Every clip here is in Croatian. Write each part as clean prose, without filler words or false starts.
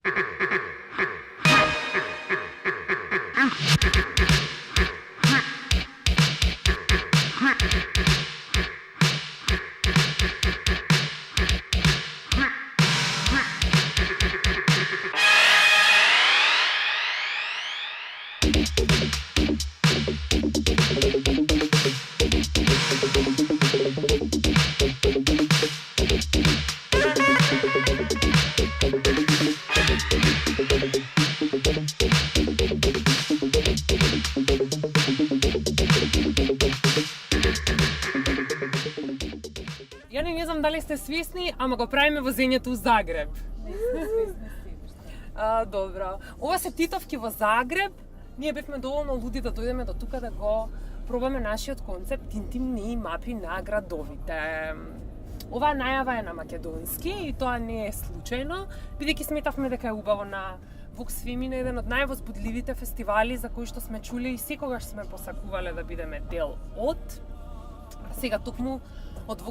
Ja ne znam da li ste svjesni, ама го правиме во земјата у Загреб. Добро. Ова се Титовки во Загреб. Ние бевме доволно луди да дојдеме до тука да го пробаме нашиот концепт интимни мапи на градовите. Оваа најава е на македонски и тоа не е случајно, бидејќи сметавме дека е убаво на Vox Femina, еден од највозбудливите фестивали за кои што сме чули и секогаш сме посакувале да бидеме дел од. Сега токму од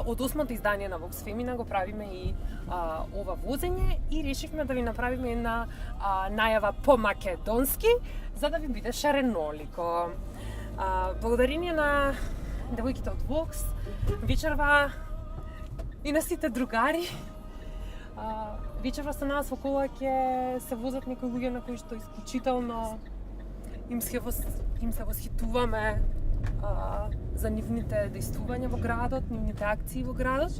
од 8-то издание на Vox Femina го правиме и ова возење и решивме да ви направиме една најава по македонски за да ви биде шаренолико. Благодарение на девојките од Vox, вечерва и на сите другари, вечерва со нас во кола ќе се возат некои луѓе на кои што исклучително им се восхитуваме за нивните действувања во градот, нивните акции во градот.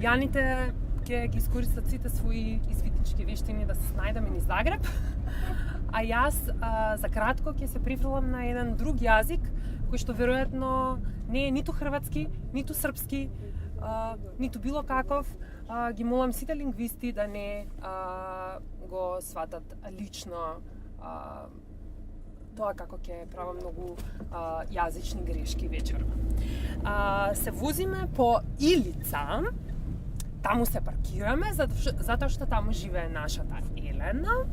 Јаните ќе ги искористат сите своји извитнички вештини да се снајдеме низ Загреб, а јас за кратко ќе се прифрлам на еден друг јазик кој што веројатно не е ниту хрватски, ниту српски, ниту било каков. Ги молам сите лингвисти да не го сватат лично тоа како ќе правам многу јазични грешки вечерва. Се возиме по Илица, таму се паркираме, затоа што таму живее нашата Елена,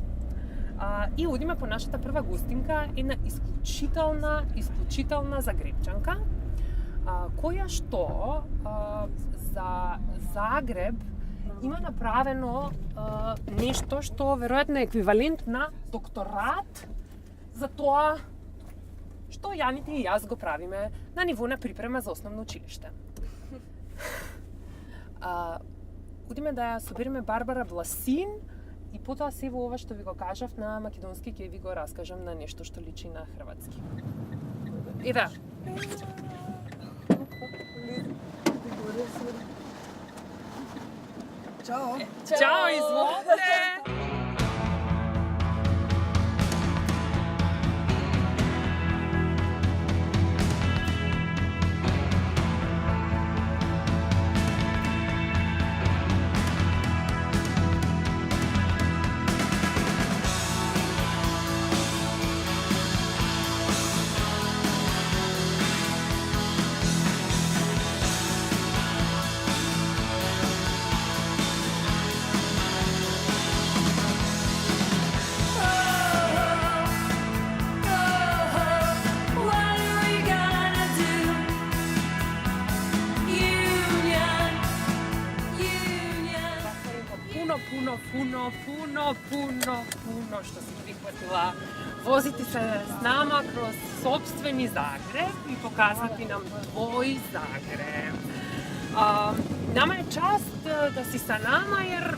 и одиме по нашата прва гостинка, една исклучителна загребчанка, која што за Загреб има направено нешто што веројатно е еквивалент на докторат за тоа што Јаните и јас го правиме на ниво на припрема за основно училиште. Одиме да ја собереме Барбара Власин и потоа се во ова што ви го кажав на македонски ќе ви го раскажам на нешто што личи на хрватски. Еве. Ćao. Ćao, izvolite. Puno što si prihvatila voziti se s nama kroz sopstveni Zagreb i pokazati nam tvoj Zagreb. Nama je čast da si sa nama jer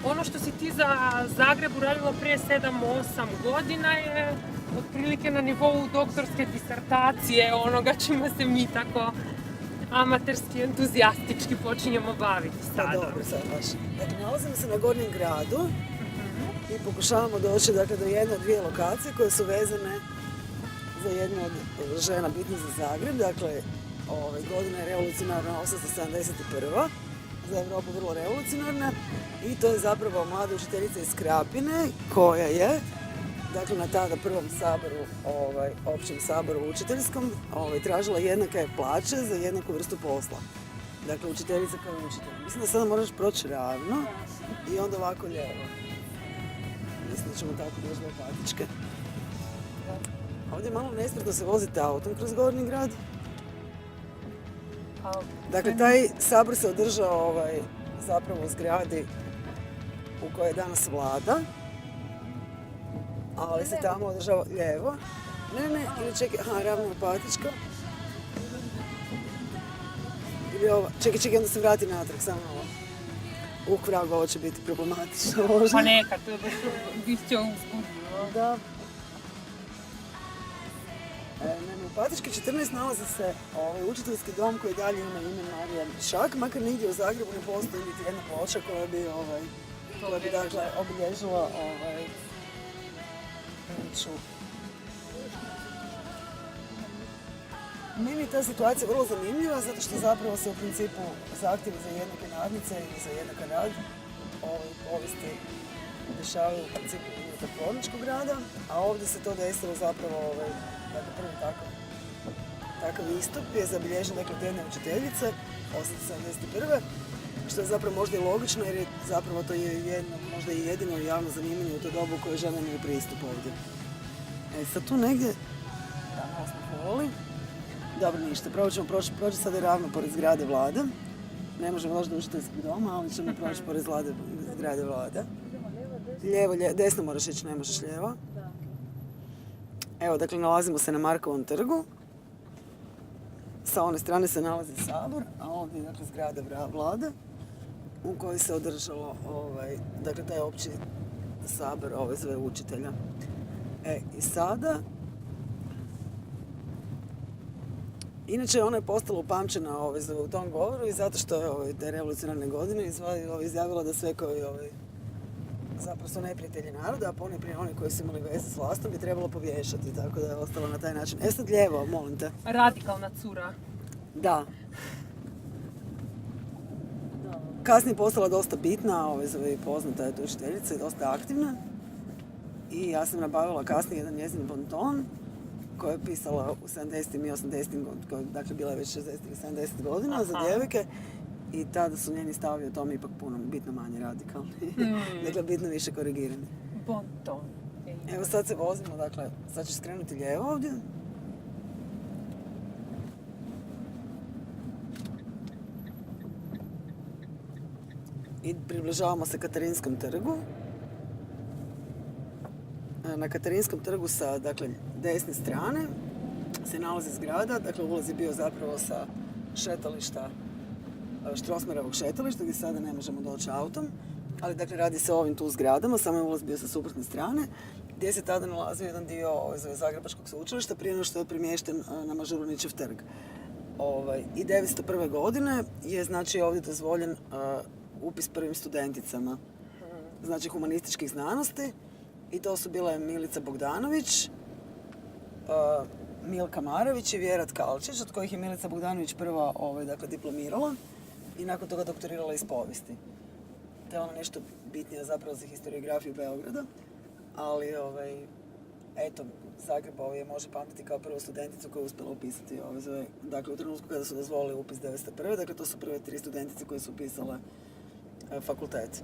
ono što si ti za Zagreb uradila prije 7-8 godina je otprilike na nivou doktorske disertacije onoga čime se mi tako amaterski, entuzijastički počinjemo baviti sada. Dobro, sad baš. Dakle, nalazimo se na Gornjem gradu i pokušavamo doći do jedne od dvije lokacije koje su vezane za jednu od žena bitnih za Zagreb. Dakle, godina je revolucionarna 871. Za Evropu vrlo revolucionarna i to je zapravo mlada učiteljica iz Krapine koja je dakle, na tada prvom saboru, općem saboru učiteljskom, tražila jednake plaće za jednaku vrstu posla. Dakle, učiteljica kao učitelj. Mislim da sada moraš proći ravno i onda ovako lijevo. Mislim da ćemo tako doći do Opatičke. Ovdje je malo nespretno se vozite autom kroz Gornji grad. Aha. Dakle, taj sabor se održao zapravo u zgradi u kojoj je danas vlada, ali se tamo održava lijevo. Ne, ili čekaj, ravno-patička. Ili ova, čekaj, onda se vrati natrag, samo ovo. Vrag, ovo će biti problematično možda. Pa neka, to je baš biće uzbudljivo. Da. U Patički 14 nalazi se učiteljski dom koji dalje ima ime Marija Šak, makar nigdje u Zagrebu ne postoji niti jedna ploča koja bi dakle obilježila priču. Meni je ta situacija vrlo zanimljiva zato što zapravo se u principu zahtjevi za jednake nadnice i za jednaka rad povijesti dešavaju u principu unutar tvorničkog rada, a ovdje se to desilo zapravo dakle, prvi takav istup je zabilježen dakle, od jedne učiteljice 1871. Što je zapravo možda i logično jer je zapravo to je možda i jedino javno zanimanje u to dobu u kojoj žene imaju pristup ovdje. Sad tu negdje, da malo smo povoli, dobro ništa, prvo ćemo proći sada ravno pored zgrade vlade. Ne možemo doći do učiteljskog doma, ali ćemo proći pored zgrade vlade. Lijevo, desno moraš ići, ne možeš lijevo. Evo, dakle, nalazimo se na Markovom trgu. Sa one strane se nalazi sabor, a ovdje je dakle zgrada vlade u kojoj se održalo dakle, taj opći sabor sve učitelja. I sada, inače ona je postala upamćena u tom govoru i zato što je te revolucionarne godine izjavila da sve koji zapravo su neprijatelji naroda, a ponajprije oni koji su imali veze s vlastom bi trebalo povješati, tako da je ostalo na taj način. Sad lijevo, molim te. Radikalna cura. Da. Kasnije je postala dosta bitna, poznata je to učiteljica i dosta aktivna. I ja sam nabavila kasnije jedan njezin bonton koji je pisala u 70. i 80. godina, dakle bila je već 60 ili 70 godina za djevojke. I tada su njeni stavovi o tome ipak bitno manje radikalni. Dakle, bitno više korigirani. Bonton. Evo sad se vozimo, dakle, sad ćeš skrenuti lijevo ovdje. I približavamo se Katarinskom trgu. Na Katarinskom trgu sa, dakle, desne strane se nalazi zgrada, dakle, ulaz je bio zapravo sa šetališta Štrosmajerovog šetališta gdje sada ne možemo doći autom, ali dakle radi se o ovim tu zgradama, samo je ulaz bio sa suprotne strane, gdje se tada nalazio jedan dio Zagrebačkog sveučilišta prije nego što je premješten na Mažuranićev trg. I 1901. godine je znači ovdje dozvoljen upis prvim studenticama, znači humanističkih znanosti, i to su bile Milica Bogdanović, Milka Marović i Vjera Tkalčić, od kojih je Milica Bogdanović prva dakle, diplomirala i nakon toga doktorirala iz povijesti. To je ono nešto bitnije zapravo za historiografiju Beograda, ali eto, Zagreb može pamtiti kao prvu studenticu koja je uspjela upisati dakle u trenutku kada su dozvolili upis 1901. Dakle, to su prve 3 studentice koje su upisale fakultet.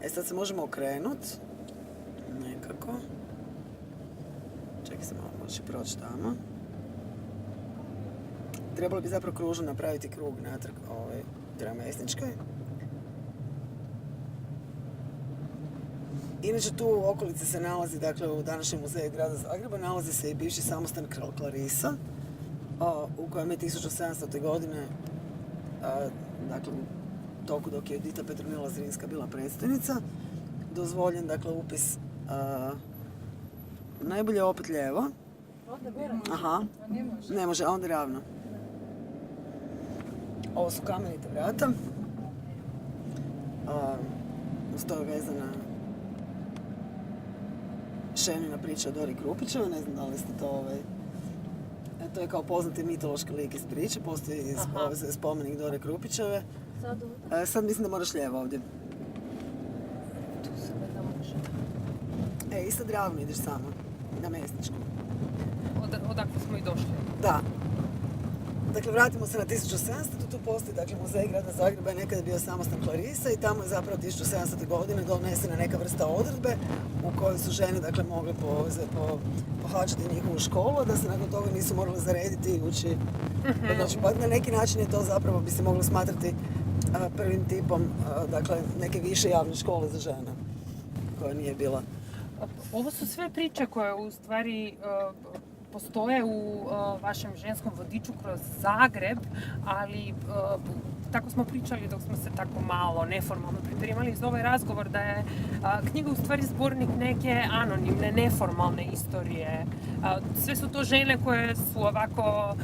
Sad se možemo okrenuti nekako. Čekaj se malo, možeš proći tamo. Trebalo bi zapravo kružno napraviti krug natrag prema Mesničkoj. Inače tu u okolici se nalazi, dakle u današnjem muzeju grada Zagreba, nalazi se i bivši samostan Clarisa, u kojem je 1700. godine, dakle u toku dok je Edita Petronila Zrinska bila predstojnica, dozvoljen, dakle, upis najbolje opet lijevo. Onda gore? Aha. Ne može, a onda ravno. Ovo su kamenite vrata. Uz to je vezana Šenina priča o Dori Krupićevoj, ne znam da li ste to to je kao poznati mitološki lik iz priče, postoji spomenik Dore Krupićeve. Sad mislim da moraš lijevo ovdje. Tu se da može. I sad ravno ideš samo, na Mesničku. Odakle smo i došli. Da. Dakle, vratimo se na 1700, tu postoji, dakle, muzej grada Zagreba je nekada bio samostan Klarisa i tamo je zapravo 1700. godine donesena neka vrsta odredbe u kojoj su žene, dakle, mogle pohađati njihovu školu, da se nakon toga nisu morale zarediti i ući. Znači, pa na neki način je to zapravo bi se moglo smatrati prvim tipom, dakle, neke više javne škole za žene, koja nije bila. Ovo su sve priče koje u stvari postoje u vašem ženskom vodiču kroz Zagreb, ali tako smo pričali dok smo se tako malo neformalno pripremali za ovaj razgovor, da je knjiga u stvari zbornik neke anonimne, neformalne istorije. Sve su to žene koje su ovako,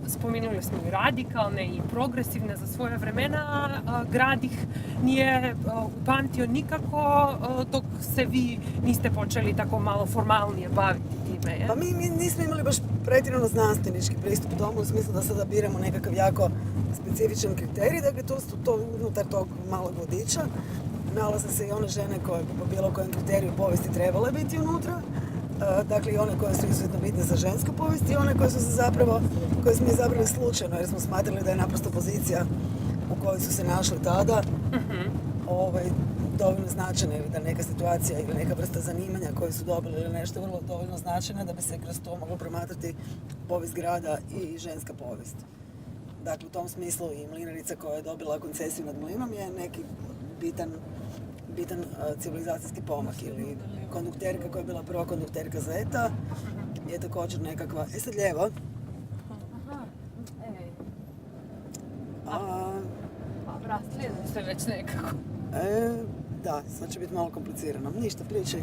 spomenuli smo i radikalne i progresivne za svoje vremena, grad ih nije upamtio nikako dok se vi niste počeli tako malo formalnije baviti time. Je? Pa mi nismo imali baš pretjerano znanstvenički pristup tomu, u smislu da sada biramo nekakav jako specifičan kriterij, dakle to unutar tog malog vodiča nalaze se i one žene koje po bilo kojem kriteriju povijesti trebale biti unutra, dakle i one koje su izuzetno bitne za žensku povijest i one koje smo izabrali slučajno jer smo smatrali da je naprosto pozicija u kojoj su se našli tada dovoljno značajna ili da neka situacija ili neka vrsta zanimanja koju su dobili ili nešto vrlo dovoljno značajno da bi se kroz to moglo promatrati povijest grada i ženska povijest. Dakle, u tom smislu i mlinarica koja je dobila koncesiju nad mlinom je neki bitan civilizacijski pomak ili kondukterka koja je bila prva kondukterka Zeta je također nekakva... sad lijevo. Slijedim se već nekako. Da, sad će biti malo komplicirano. Ništa, pričaj.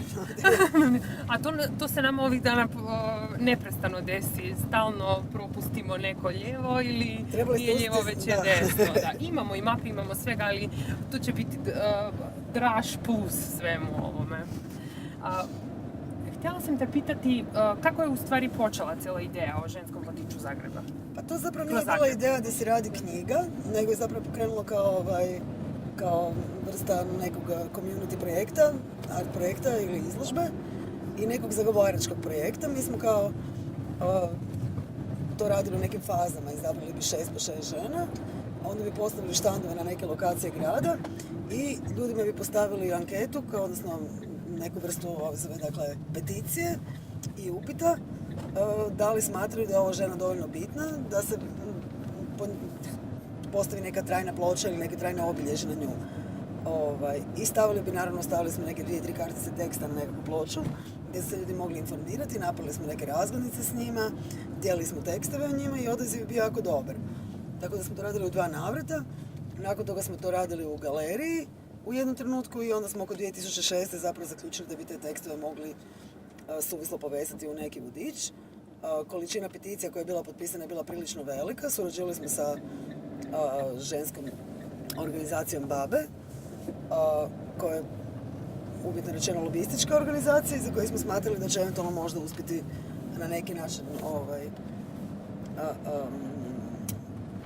A to se nam ovih dana neprestano desi. Stalno propustimo neko lijevo ili nije lijevo već je desno. Da, imamo i mape, imamo svega, ali to će biti draž plus svemu ovome. Htjela sam te pitati kako je u stvari počela cijela ideja o ženskom vodiču Zagreba? Pa to zapravo nije bila ideja da se radi knjiga, nego je zapravo pokrenulo kao vrsta nekog community projekta, art projekta ili izložbe i nekog zagovaračkog projekta. Mi smo kao to radili u nekim fazama, izabrali bi 6 po 6 žena, onda bi postavili štandove na neke lokacije grada i ljudima bi postavili anketu, odnosno neku vrstu peticije i upita da li smatraju da je ova žena dovoljno bitna, da se postavi neka trajna ploča ili neke trajne obilježje na nju. I stavili smo neke 2-3 kartice teksta na nekakvu ploču gdje su se ljudi mogli informirati, napravili smo neke razglednice s njima, dijelili smo tekstove o njima i odaziv je bio jako dobar. Tako da smo to radili u 2 navrata, nakon toga smo to radili u galeriji u jednom trenutku i onda smo oko 2006. zapravo zaključili da bi te tekstove mogli suvislo povezati u neki vodič. Količina peticija koja je bila potpisana je bila prilično velika, surađivali smo sa ženskom organizacijom BaBe, koja je uvjetno rečeno lobistička organizacija za koju smo smatrali da će eventualno možda uspjeti na neki način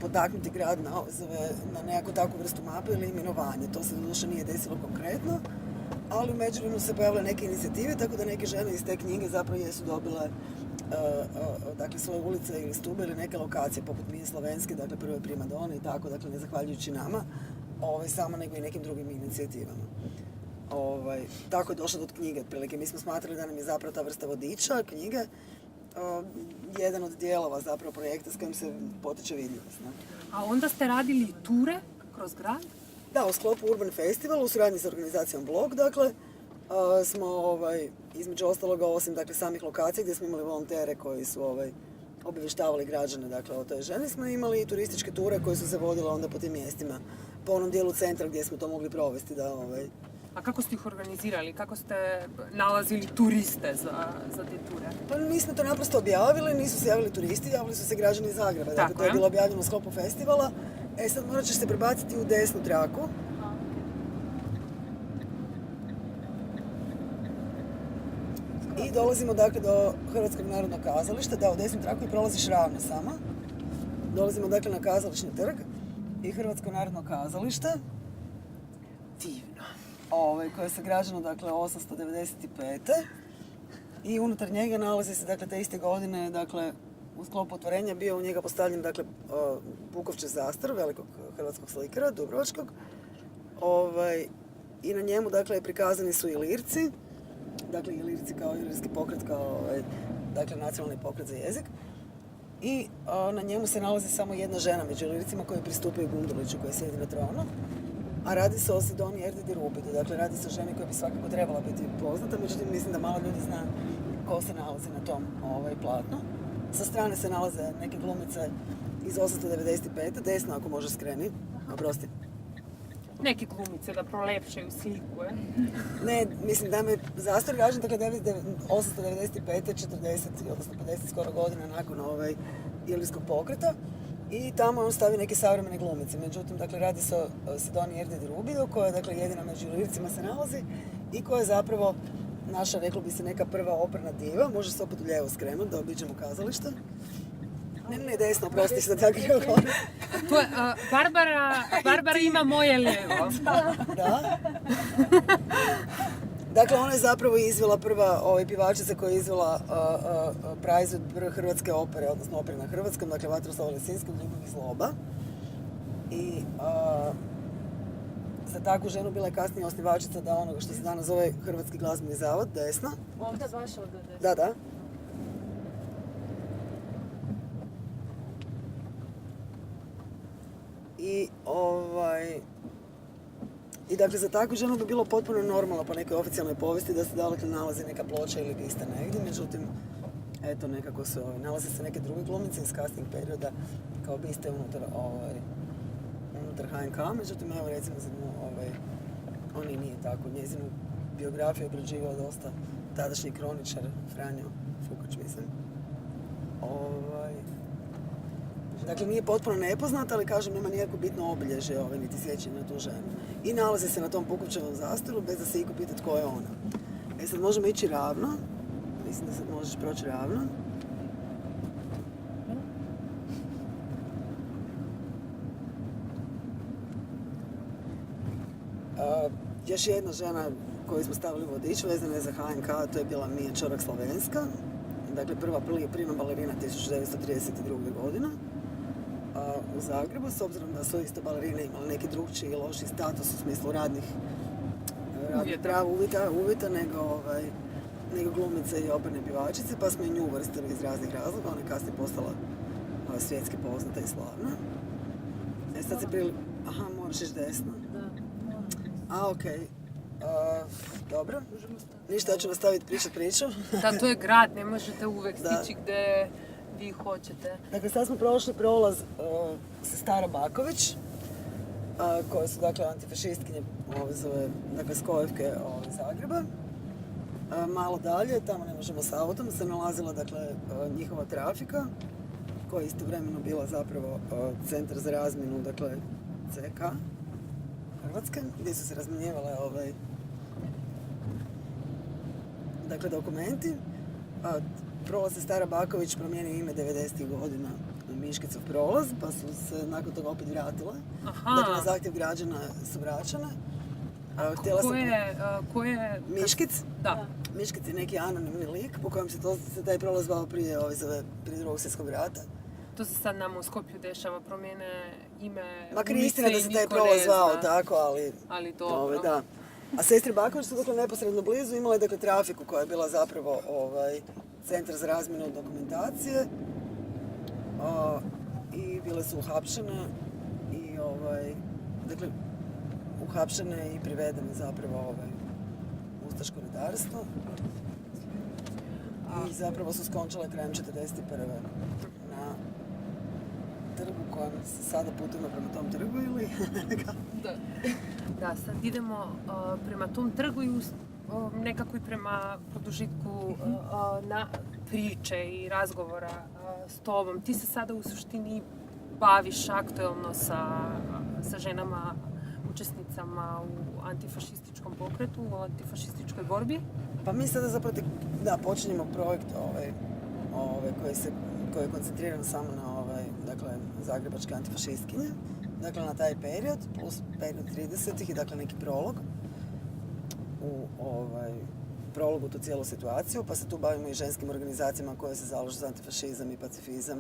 potaknuti grad na nekakvu takvu vrstu mape ili imenovanje. To se doduše nije desilo konkretno, ali u međuvremenu se pojavile neke inicijative, tako da neke žene iz te knjige zapravo jesu dobile dakle, svoje ulice ili stube ili neke lokacije, poput Mije Slovenske, dakle prve primadone i tako, dakle ne zahvaljujući nama, samo nego i nekim drugim inicijativama. Tako je došlo do knjige, otprilike. Mi smo smatrali da nam je zapravo ta vrsta vodiča, knjige, jedan od dijelova zapravo projekta s kojim se potiče vidljivost. A onda ste radili ture kroz grad? Da, u sklopu Urban Festival, u suradnji s organizacijom Blog, dakle, smo između ostaloga, osim dakle, samih lokacija gdje smo imali volontere koji su obavještavali građane dakle, o toj ženi, smo imali i turističke ture koje su se vodile onda po tim mjestima, po onom dijelu centra gdje smo to mogli provesti. A kako ste ih organizirali? Kako ste nalazili turiste za te ture? Pa mi smo to naprosto objavili, nisu se javili turisti, javili su se građani iz Zagreba. Dakle, to je bilo objavljeno u sklopu festivala. Sad morat ćeš se prebaciti u desnu traku. I dolazimo dakle do Hrvatskog narodnog kazališta, da u desnu traku i prolaziš ravno samo. Dolazimo dakle na Kazališni trg i Hrvatsko narodno kazalište. Divno. Koje je sagrađeno dakle 895. I unutar njega nalazi se dakle te iste godine dakle u sklopu otvorenja bio u njega postavljen, dakle, Bukovčev zastor, velikog hrvatskog slikara, dubrovačkog. I na njemu, dakle, prikazani su ilirci, dakle, ilirci kao ilirski pokret, kao, dakle, nacionalni pokret za jezik. I na njemu se nalazi samo jedna žena među ilircima koji pristupaju Gunduliću koji sjedi na tronu. A radi se o Sidoni Erdidi Rubidu, dakle, radi se o ženi koja bi svakako trebala biti poznata, međutim, mislim da malo ljudi zna ko se nalazi na tom platnu. Sa strane se nalaze neke glumice iz 895. Desno ako može skreni. Oprosti. Neke glumice da prolepšaju sliku, Ne, mislim da me zastor gažen, dakle 895. 40, odnosno 50 skoro godina nakon ilirskog pokreta. I tamo on stavi neke savremene glumice. Međutim, dakle, radi se o Sidoni Erdidi Rubidu, koja, dakle, jedina među ilircima se nalazi i koja je zapravo naša, reklo bi se, neka prva operna diva. Može se opet u lijevo skrenuti da obiđemo kazalište. Ne, desno, oprosti se da tako govorim. To je, Barbara ima moje lijevo. Da. Dakle, ona je zapravo izvela prva pjevačica koja je izvela proizvod hrvatske opere, odnosno opere na hrvatskom, dakle Vatroslava Lisinskog, Ljubav i zloba. I za takvu ženu bila je kasnije osnivačica da onoga što se danas zove Hrvatski glazbeni zavod, desna. Ovdje baš ovdje desna. Da. I dakle, za takvu ženu bi bilo potpuno normalno po nekoj oficijalnoj povijesti da se dakle nalazi neka ploča ili bista negdje, međutim, eto, nekako se nalaze se neke druge glumice iz kasnijeg perioda kao biste unutar HNK, međutim, evo recimo za nju, on i nije tako, njezinu biografiju obrađivao dosta tadašnji kroničar Franjo Fukač, mislim. Dakle, nije potpuno nepoznata, ali kažem, nema nikako bitno obilježje niti sjećanje na tu ženu. I nalazi se na tom Bukovčevom zastoru bez da se iko pita tko je ona. Sad možemo ići ravno. Mislim da sad možeš proći ravno. Još jedna žena koju smo stavili u vodič vezana je za HNK, to je bila Mija Čorak-Slavenska. Dakle, prima balerina 1932. godine. U Zagrebu, s obzirom da su isto balerine imali neki drugčiji i loši status u smislu radnih prava uvjeta nego glumice i operne pjevačice, pa smo i nju uvrstili iz raznih razloga. Ona je kasnije postala svjetski poznata i slavna. Sad se Aha, moraš ići desno. Okej. Dobro. Ništa, ja ću nastaviti priču. Da, to je grad, ne možete uvek stići gdje vi hoćete. Dakle, sad smo prošli prolaz Sestara Baković, koje su, dakle, antifašistkinje dakle, Skojevke Zagreba. Malo dalje, tamo ne možemo s autom, se nalazila, dakle, njihova trafika, koja je istovremeno bila zapravo centar za razmjenu, dakle, CK Hrvatske, gdje su se razmjenjivale dakle, dokumenti. Prolaz Sestara Baković promijenio ime 90. godina u Miškicov prolaz, pa su se nakon toga opet vratile. Dakle, na zahtjev građana su vraćane. Ko je... Miškic? Da. Miškic je neki anonimni lik po kojem se taj prolaz zvao prije Drugog svjetskog rata. To se sad nama u Skopju dešava, promijene ime makar je istina da se taj prolaz zvao tako, ali dobro. Da. A Sestre Baković su, dakle, neposredno blizu imale, dakle, trafiku koja je bila zapravo centar za razmjenu dokumentacije i bile su uhapšene i dakle, uhapšene i privedene zapravo ustaško redarstvo i zapravo su skončale krajem 1941. na trgu kojem se sada putujemo prema tom trgu ili... Da, sad idemo prema tom trgu i nekako i prema produžitku na priče i razgovora s tobom. Ti se sada u suštini baviš aktuelno sa ženama, učesnicama u antifašističkom pokretu, u antifašističkoj borbi. Pa mi sada zapravo počinjemo projekt koji je koncentriran samo na dakle, zagrebačke antifašistkinje. Dakle, na taj period, plus period 30-ih i dakle neki prolog prolog u tu cijelu situaciju, pa se tu bavimo i ženskim organizacijama koje se zalažu za antifašizam i pacifizam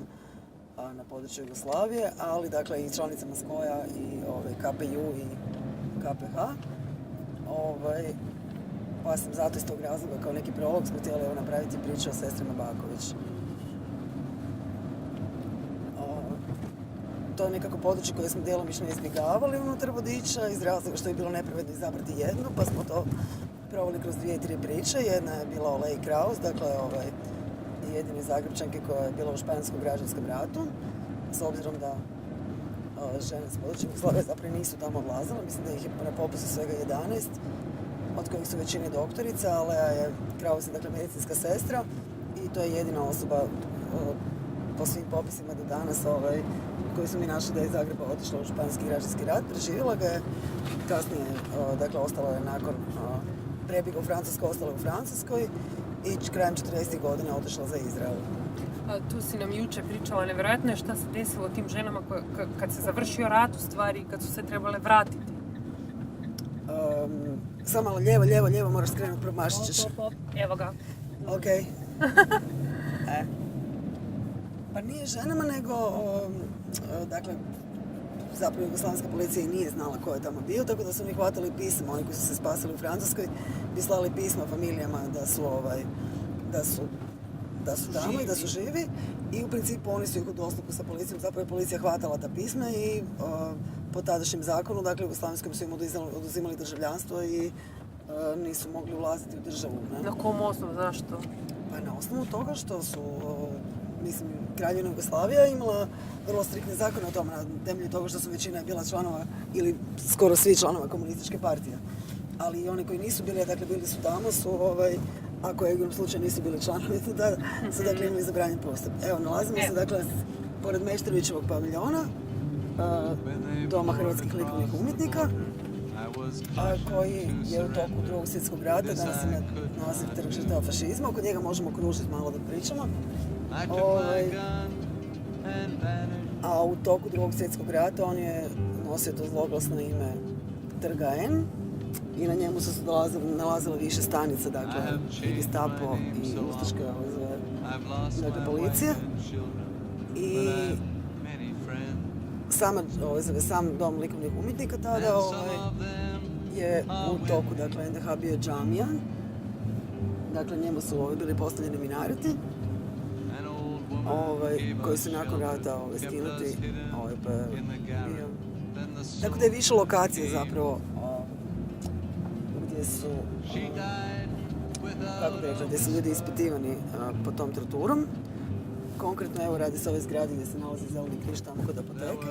na području Jugoslavije, ali dakle i članicama SKOJ-a i KPU i KPH. Pa sam zato iz tog razloga kao neki prolog smo htjeli napraviti priču o sestrama Baković. To je nekako područje koje smo djelomično izbjegavali unutar vodiča iz razloga što je bilo nepravedno izabrati jednu, pa smo to proveli kroz 2-3 priče. Jedna je bila o Leji Kraus, dakle jedine Zagrebčanke koja je bila u Španjolskom građanskom ratu, s obzirom da žene s područja Jugoslavije zapravo nisu tamo odlazile. Mislim da ih je na popisu svega 11, od kojih su većine doktorica, a Leja je Kraus je dakle medicinska sestra i to je jedina osoba po svim popisima do danas koju su mi našli da je iz Zagreba otišla u Španjolski građanski rat, preživjela ga je, kasnije dakle ostala je nakon prebjega u Francuskoj, ostala u Francuskoj i krajem 40. godina otišla za Izrael. Tu si nam juče pričala, nevjerojatno je šta se desilo tim ženama kad se završio rat u stvari, kad su se trebale vratiti. Samo malo lijevo, moraš skrenuti, promašit ćeš. Evo ga. Ok. Pa nije ženama, nego, dakle, zapravo Jugoslavijska policija i nije znala ko je tamo bio, tako da su oni hvatali pisma, oni koji su se spasili u Francuskoj, bi slali pisma familijama da su tamo i da su živi i u principu oni su ih u dosluku sa policijom, zapravo je policija hvatala ta pisma i po tadašnjem zakonu, dakle, Jugoslavijskom su im oduzimali državljanstvo i nisu mogli ulaziti u državu. Ne? Na kom osnovu, zašto? Pa na osnovu toga što su, Kraljevina Jugoslavija imala vrlo striktne zakone o tome, na temelju toga što su većina bila članova ili skoro svi članova komunističke partije. Ali i oni koji nisu bili, dakle bili su tamo, su, ako je u slučaju nisu bili članovi, tada su dakle imali zabranjen prostor. Evo, nalazimo se dakle pored Meštrovićevog paviljona, Doma hrvatskih likovnih umjetnika, koji je u toku Drugog svjetskog rata, danas ima naziv Trg žrtava fašizma, oko njega možemo kružiti malo da pričamo. A u toku Drugog svjetskog rata on je nosio to zloglasno ime Trga N i na njemu su se nalazile više stanica, dakle i Gestapo i ustaške dakle, policije. I sam dom likovnih umjetnika tada je u toku, dakle NDH bio džamija, dakle njemu su bili postavljeni minareti koji su nakon rata skinuti, pa je bio. Tako da je više lokacije zapravo gdje su, kako bi rekla, gdje su ljudi ispitivani pod tom torturom. Konkretno, evo, radi se ove zgradi gdje se nalazi Zeleni križ tamo kod apoteke.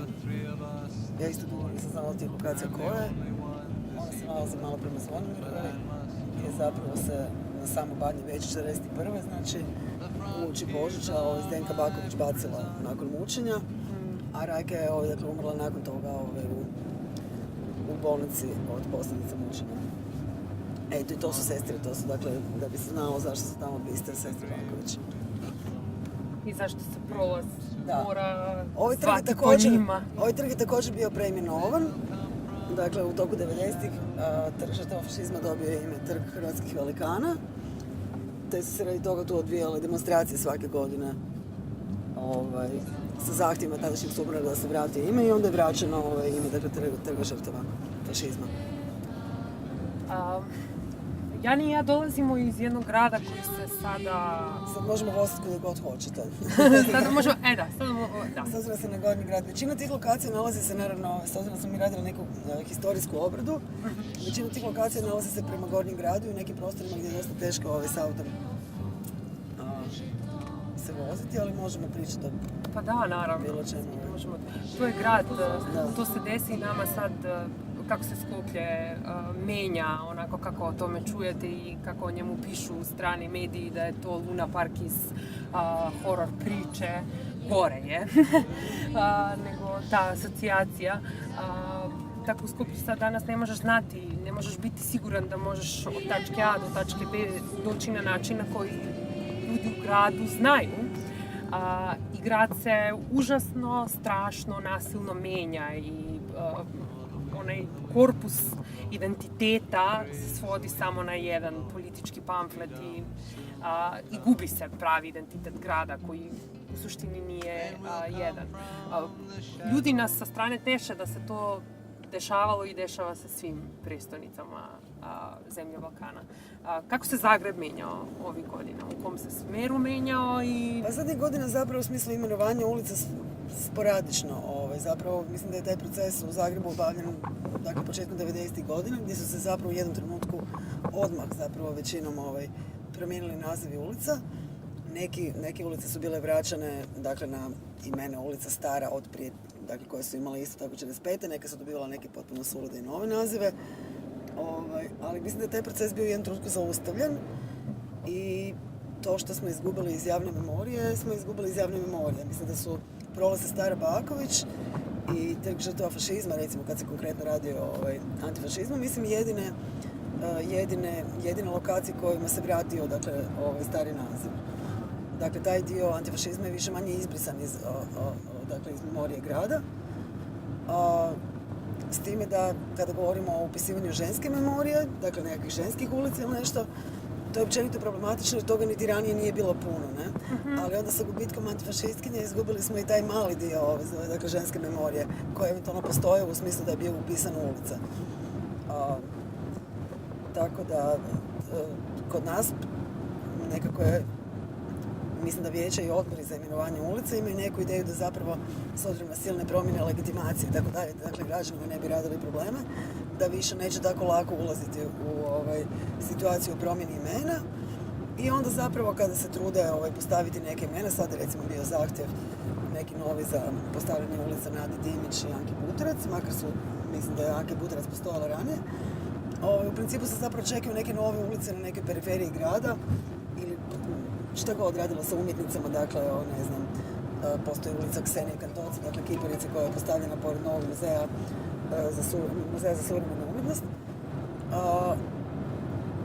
Ja isto dugo nisam znala tih lokacija koja je. Ona se nalazi malo prema Zvonimirovoj, gdje zapravo se na samo Badnje Veće 41. znači u Luči Božića Zdenka Baković bacila nakon mučenja, a Rajka je dakle, umrla nakon toga u bolnici od posljedica mučenja. Eto, i to su sestre, to su, dakle, da bi se znalo zašto su tamo biste sestre Baković. I zašto se prolaz mora zvati po njima? Ovaj trg je također bio preimenovan. Dakle, u toku 90-ih Trg žrtava fašizma dobio je ime Trg hrvatskih velikana. Te su se radi toga tu odvijale demonstracije svake godine sa zahtjevima tadašnjeg suprana da se vrati ime i onda je vraćeno ime, dakle, Trga žrtava fašizma. Jani i ja dolazimo iz jednog grada koji se sada... Sad možemo voziti kuda god hoćete. Sada možemo, da. S obzirom se na Gornji grad. Većina tih lokacija nalazi se, naravno, s obzirom da smo mi radili neku historijsku obradu, većina tih lokacija nalazi se prema Gornjem gradu i u nekim prostorima gdje je dosta teško s autom se voziti, ali možemo pričati o Pa da, naravno. bilo čemu. To je grad, to se desi nama sad, kako se Skoplje menja, onako kako o tome čujete i kako o njemu pišu strani mediji da je to Luna Park iz horor priče, gore je, nego ta asocijacija. Tako u Skoplju sad danas ne možeš znati, ne možeš biti siguran da možeš od tačke A do tačke B doći na način na koji ljudi u gradu znaju. I grad se užasno, strašno, nasilno menja i onaj korpus identiteta se svodi samo na jedan politički pamflet i gubi se pravi identitet grada koji u suštini nije jedan. Ljudi nas sa strane teše da se to dešavalo i dešava se svim prestonicama zemlje Balkana. Kako se Zagreb menjao ovih godina? U kom se smeru menjao? Pa zadnjih godina zapravo u smislu imenovanja ulica sporadično. Zapravo mislim da je taj proces u Zagrebu obavljen početkom 90. godina gdje su se zapravo u jednom trenutku odmah zapravo većinom promijenili nazivi ulica. Neke ulice su bile vraćane na imena ulica stara od prije, koje su imale isto tako 45. Neke su dobivala neke potpuno sulude i nove nazive. Ali mislim da je taj proces bio u jednom trenutku zaustavljen i to što smo izgubili iz javne memorije, smo izgubili iz javne memorije. Mislim da su prolaze Stara Baković i Trg žrtava fašizma, recimo kad se konkretno radi o antifašizmu, mislim jedine lokacije kojima se vratio stari naziv. Dakle, taj dio antifašizma je više manje izbrisan iz memorije grada. S time da kada govorimo o upisivanju ženske memorije, dakle nekakvih ženskih ulica ili nešto, to je općenito problematično jer toga niti ranije nije bilo puno, ne? Ali onda sa gubitkom antifašistkinje izgubili smo i taj mali dio ženske memorije koje eventualno postoje u smislu da je bio upisan ulica. Tako da kod nas nekako je, mislim da vijeća i odbori za imenovanje ulica imaju neku ideju da zapravo s obzirom na silne promjene legitimacije i tako dalje, dakle građanima ne bi radili probleme, da više neće tako lako ulaziti u situaciju o promjeni imena. I onda zapravo kada se trude postaviti neke imena, sad je recimo bio zahtjev neki novi za postavljanje ulica Nadi Dimić i Anki Buterac, makar su, mislim da je Anki Buterac postojala ranije. U principu se zapravo čekaju neke nove ulice na nekoj periferiji grada ili šta god radilo sa umjetnicama, dakle, ne znam, postoji ulica Ksenije Kantovca, dakle kiparica koja je postavljena pored novog muzeja za suvremenu umjetnost.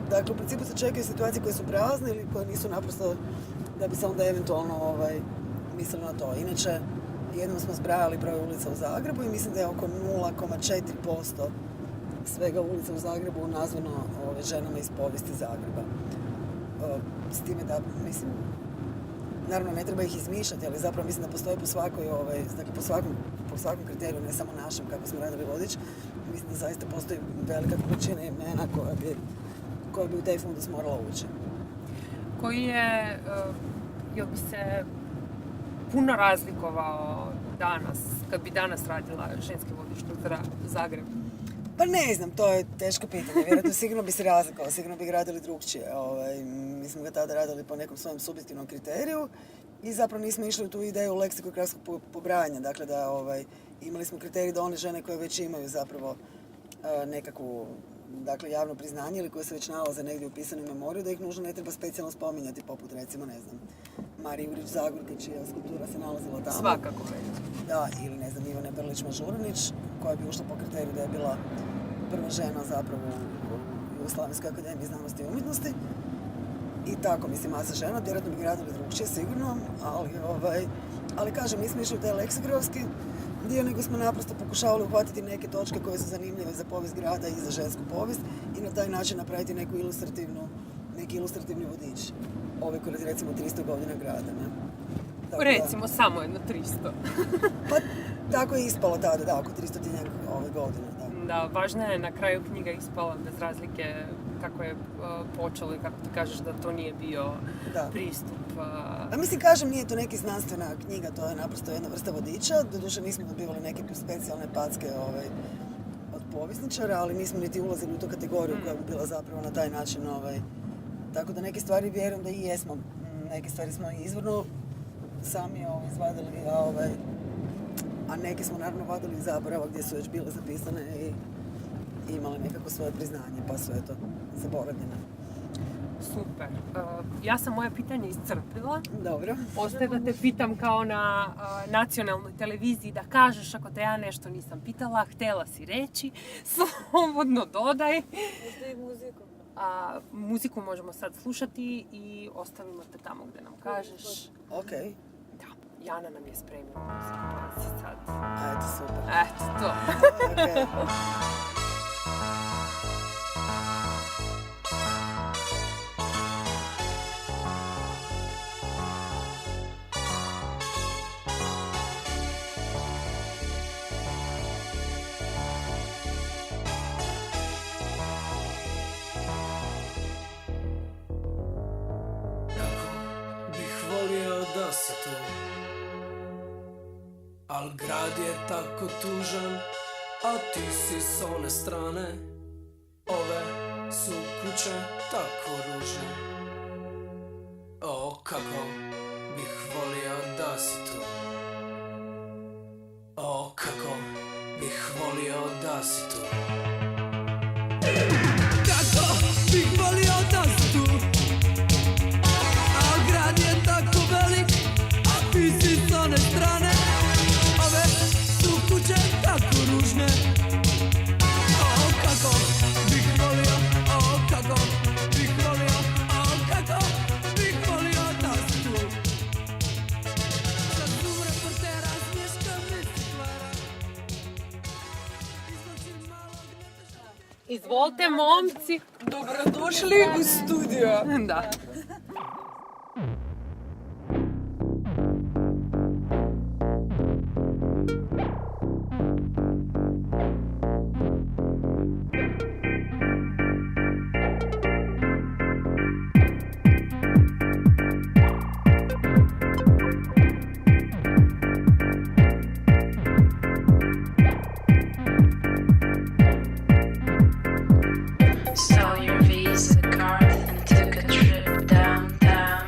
Dakle, u principu se čekaju situacije koje su prazne ili koje nisu naprosto da bi se onda eventualno mislili na to. Inače, jednom smo zbrajali broj ulica u Zagrebu i mislim da je oko 0,4% svega ulica u Zagrebu nazvano ženama iz povijesti Zagreba. S time da, mislim, naravno ne treba ih izmišljati, ali zapravo mislim da postoje po svakoj, po svakom kriteriju, ne samo našem, kako smo radili vodič, mislim da zaista postoji velika količina imena koja bi u taj fundus morala ući. Koji je, jel bi se puno razlikovao danas, kad bi danas radila ženski vodič u Zagrebu? Pa ne znam, to je teško pitanje. Vjerojatno sigurno bi se razlikovao, sigurno bi ga radili drugčije. Mi smo ga tada radili po nekom svojem subjektivnom kriteriju i zapravo nismo išli u tu ideju leksikografskog pobrajanja. Dakle, da imali smo kriterij da one žene koje već imaju zapravo nekakvu javno priznanje ili koje se već nalaze negdje upisane u memoriju, da ih nužno ne treba specijalno spominjati, poput recimo, ne znam, Marije Urić-Zagorke, čija skulptura se nalazila tamo. Svakako već. Da, ili ne znam, Ivane Brlić-Mažuranić, koja bi ušla po kriteriju da je bila prva žena zapravo u Jugoslavenskoj akademiji znanosti i umjetnosti. I tako, mislim, masa žena, vjerojatno bi radili drugčije, sigurno, ali kažem, nismo išli u taj leksikografski dio, nego smo naprosto pokušavali uhvatiti neke točke koje su zanimljive za povijest grada i za žensku povijest i na taj način napraviti neki ilustrativni vodič. Ovaj koji je recimo 300 godina grada, ne? Recimo, samo jedno 300. Pa tako je ispalo tada, da, oko 300 ove godine, da. Da, važna je na kraju knjiga ispala bez razlike kako je počelo i kako ti kažeš da to nije bio pristup. A mislim, kažem, nije to neka znanstvena knjiga, to je naprosto jedna vrsta vodiča. Doduše nismo dobivali neke specijalne packe od povjesničara, ali nismo niti ulazili u tu kategoriju koja bi bila zapravo na taj način. Tako da neke stvari vjerujem da i jesmo. Neke stvari smo i izvorno sami izvadili, a neke smo naravno vadili iz zaborava gdje su već bile zapisane i imale nekako svoje priznanje, pa su eto zaboravljene. Super. Ja sam moje pitanje iscrpila. Dobro. Ostaje da te pitam kao na nacionalnoj televiziji da kažeš ako te ja nešto nisam pitala, htjela si reći, slobodno dodaj. Možda i muziku. Muziku možemo sad slušati i ostavimo te tamo gdje nam kažeš. Ok. Da, Jana nam je spremila muziku, pa si sad. Eto, super. Eto, to. Okay. si tu. Al grad je tako tužan, a ti si s one strane. Ove su kuće tako ružne. O, kako bih volio da si tu. O, kako bih volio da si tu. Kako bih volio da si tu. A grad je tako velik, a ti si s one strane. Ove su kuće tako ružne. O, kako bih volio, o, kako bih volio, o, kako bih volio da si tu. Kad zum reportera smješka biciklera, izvlačim malog netaša. Izvolite, momci. Dobrodošli u studio. Da. Sell your Visa card and took a trip downtown.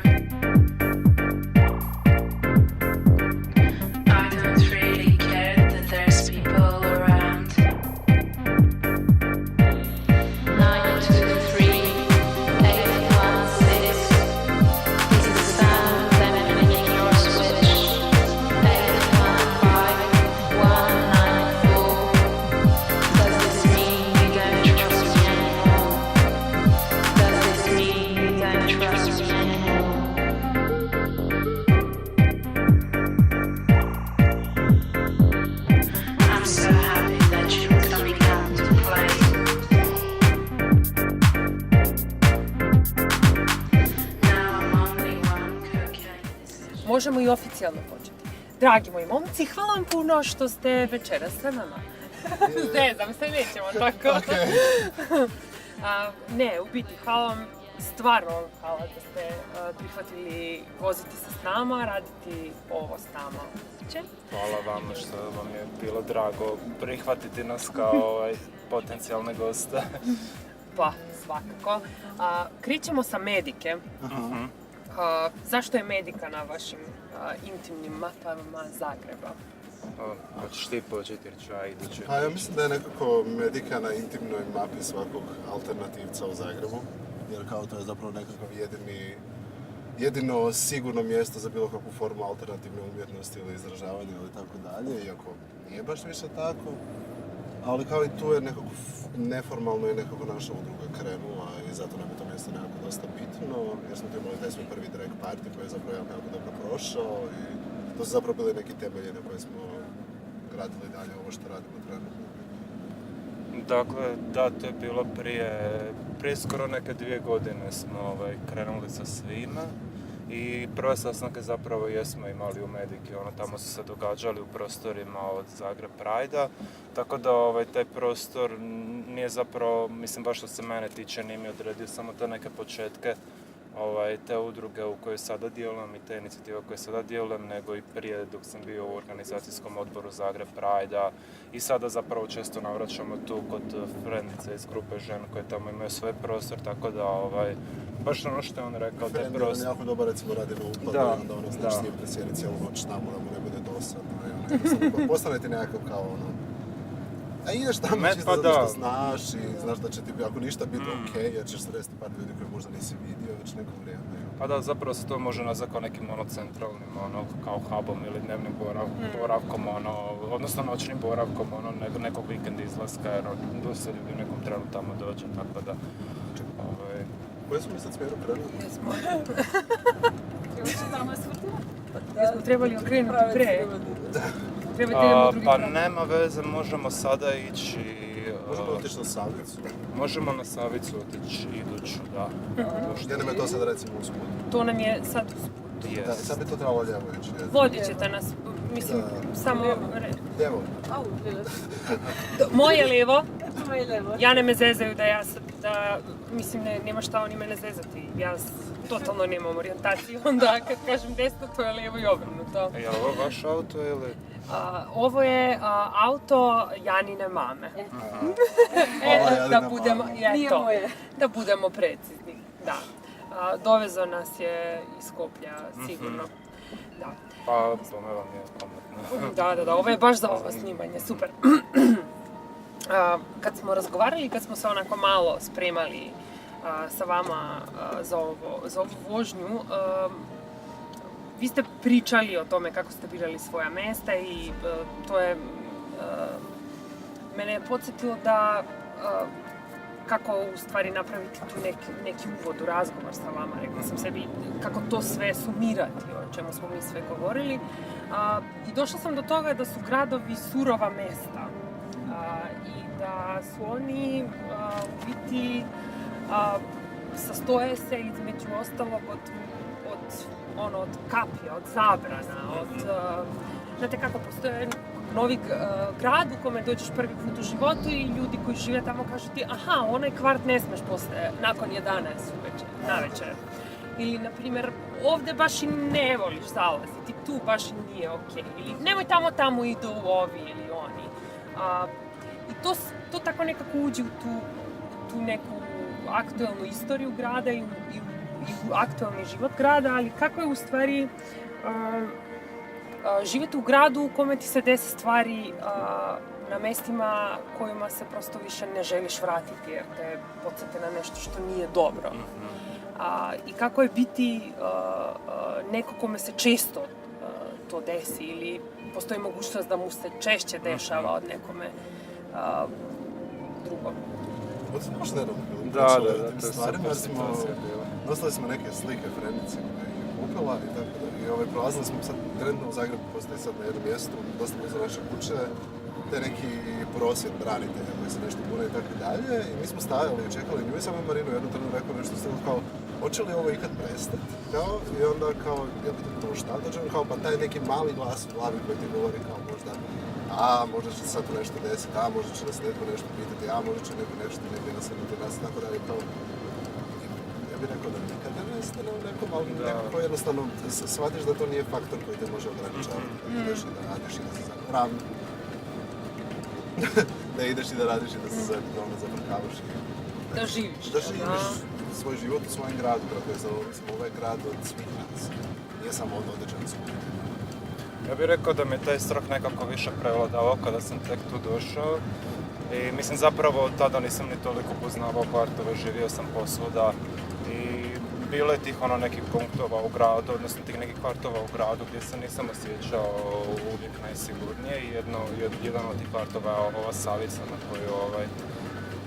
I don't really care that there's people around. 9, 2, 3, 8, 1, 6. This is the sound of them flicking your switch. 8, 1, 5, 1, 9, 4. Does this mean you don't trust me anymore? Does this mean you don't trust me anymore? I'm so happy that you're coming out to play. Now I'm only one cocaine. Možemo i oficijalno početi. Dragi moji momci, hvala vam puno što ste večeras sa nama. Zezam se, nećemo tako. Ne, u biti, hvala vam, stvarno vam hvala da ste prihvatili voziti se s nama, raditi ovo s nama. Hvala vam što vam je bilo drago prihvatiti nas kao potencijalne goste. Pa, svakako. Krećemo sa Medike. Zašto je Medika na vašim intimnim mapama Zagreba? Hoćeš ti početi jer ću ja idući. Pa ja mislim da je nekako Medika na intimnoj mapi svakog alternativca u Zagrebu. Jer kao to je zapravo nekakav jedino sigurno mjesto za bilo kakvu formu alternativne umjetnosti ili izražavanja ili tako dalje, iako nije baš više tako. Ali kao i tu je nekako neformalno je nekako naša udruga krenula i zato nam je to mjesto nekako dosta bitno, jer smo tu imali taj svoj prvi drag party koji je zapravo jako dobro prošao i to su zapravo bili neki temelji na koje smo gradili dalje ovo što radimo trenutno. Dakle, da, to je bilo prije skoro neke 2 godine smo krenuli sa svima. I prve sastanke zapravo jesmo imali u Mediki, tamo su se događali u prostorima od Zagreb Pride-a, tako da taj prostor nije zapravo, mislim baš što se mene tiče, nije mi odredio samo te neke početke te udruge u kojoj sada djelujem i te inicijative u kojoj sada djelujem, nego i prije dok sam bio u organizacijskom odboru Zagreb Pride-a i sada zapravo često navraćamo tu kod frendice iz grupe žena koje tamo imaju svoj prostor, tako da baš ono što je on rekao, taj prostor. Friend je jako dobar, recimo radi na upadu i onda znaš s njim presjedi cijelu noć tamo da mu ne bude dosadno. Postane ti nekako kao a ideš tamo čisto zato što znaš i znaš da će ti ako ništa biti okej, jer ćeš sresti par ljudi koje možda nisi vidio već neko vrijeme. Pa da, zapravo se to može nazvati kao nekim centralnim, kao hubom ili dnevnim boravkom, odnosno noćnim boravkom, nekog vikenda izlaska, jer dosta ljudi u nekom trenu tamo dođe, tako da... Koje smo mi sad smjeru krenuli? Jesmo. Jesmo trebali okrenuti pre. Pa nema veze, možemo sada ići... Možemo otići na Savicu. Možemo na Savicu otići iduću, da. Gdje nam je to sad recimo usput? To nam je sad usput. Da, sad bi to trebalo lijevo ići. Vodit ćete nas, mislim, samo... Lijevo. Moje lijevo, Ja ne me zezaju mislim, nema šta oni mene zezati. Ja totalno nemam orijentaciju, onda kad kažem desno, to je lijevo i obrnuto. Je li ovo vaš auto ili? Ovo je auto Janine mame. Da budemo precizni, da. Dovezo nas je iz Skoplja, sigurno. Da. Pa, tome vam je pametno. Da, ovo je baš za ovo snimanje, super. Kad smo razgovarali, kad smo se onako malo spremali sa vama za ovu vožnju, vi ste pričali o tome kako ste birali svoja mesta i to je mene je podsjetilo da kako u stvari napraviti tu neki uvod u razgovor sa vama. Rekla sam sebi kako to sve sumirati, o čemu smo mi sve govorili. I došla sam do toga da su gradovi surova mesta i da su oni u biti sastoje se između ostalog od kapija, od zabrana, znate kako postoje novi grad u kome dođeš prvi put u životu i ljudi koji žive tamo kažu ti aha, onaj kvart ne smeš poslije, nakon 11 navečer. Ili, na primjer, ovdje baš i ne voliš zalaziti, tu baš i nije okej. Ili nemoj tamo idu ovi ili oni. I to tako nekako uđe u tu neku aktualnu istoriju grada i u aktualni život grada, ali kako je u stvari živjeti u gradu u kome ti se desi stvari na mjestima kojima se prosto više ne želiš vratiti jer te podsjete na nešto što nije dobro. I kako je biti neko kome se često to desi ili postoji mogućnost da mu se češće dešava od nekome drugom. Možda da to je stvarima, super situacija bila. dostali smo neke slike Frenice koje je kupila i tako da. I prolazili smo sad trenutno u Zagrebu, postoji sad na jednom mjestu, dosta blizu naše kuće, te neki prosvjed branitelja koji se nešto bune i tako dalje. I mi smo stajali i čekali nju i sam je Marinu jednu trenutno rekao nešto stilo kao hoće li ovo ikad prestati? I onda kao, ja pitam to šta dođem, kao pa taj neki mali glas u glavi koji ti govori kao možda će se sad nešto desiti, možda će nas netko nešto pitati, možda će neko nešto negdje nasaditi nas, tako dalje, kao... Ja bih rekao da nikad ne nestane u nekom, ali nekako jednostavno shvatiš da to nije faktor koji te može ograničavati, da ideš i da radiš i da se da ideš i da radiš i da se zaprkavaš i... Da živiš. Da živiš svoj život u svojem gradu, kako je ovaj grad od svih nas, nije samo od određenih skupina. Ja bih rekao da mi taj strah nekako više prevladavao kada sam tek tu došao i mislim zapravo tada nisam ni toliko poznavao kvartove, živio sam posvuda i bilo je tih nekih punktova u gradu, odnosno tih nekih kvartova u gradu gdje se nisam osjećao uvijek najsigurnije i jedan od tih kvartova je ova Savica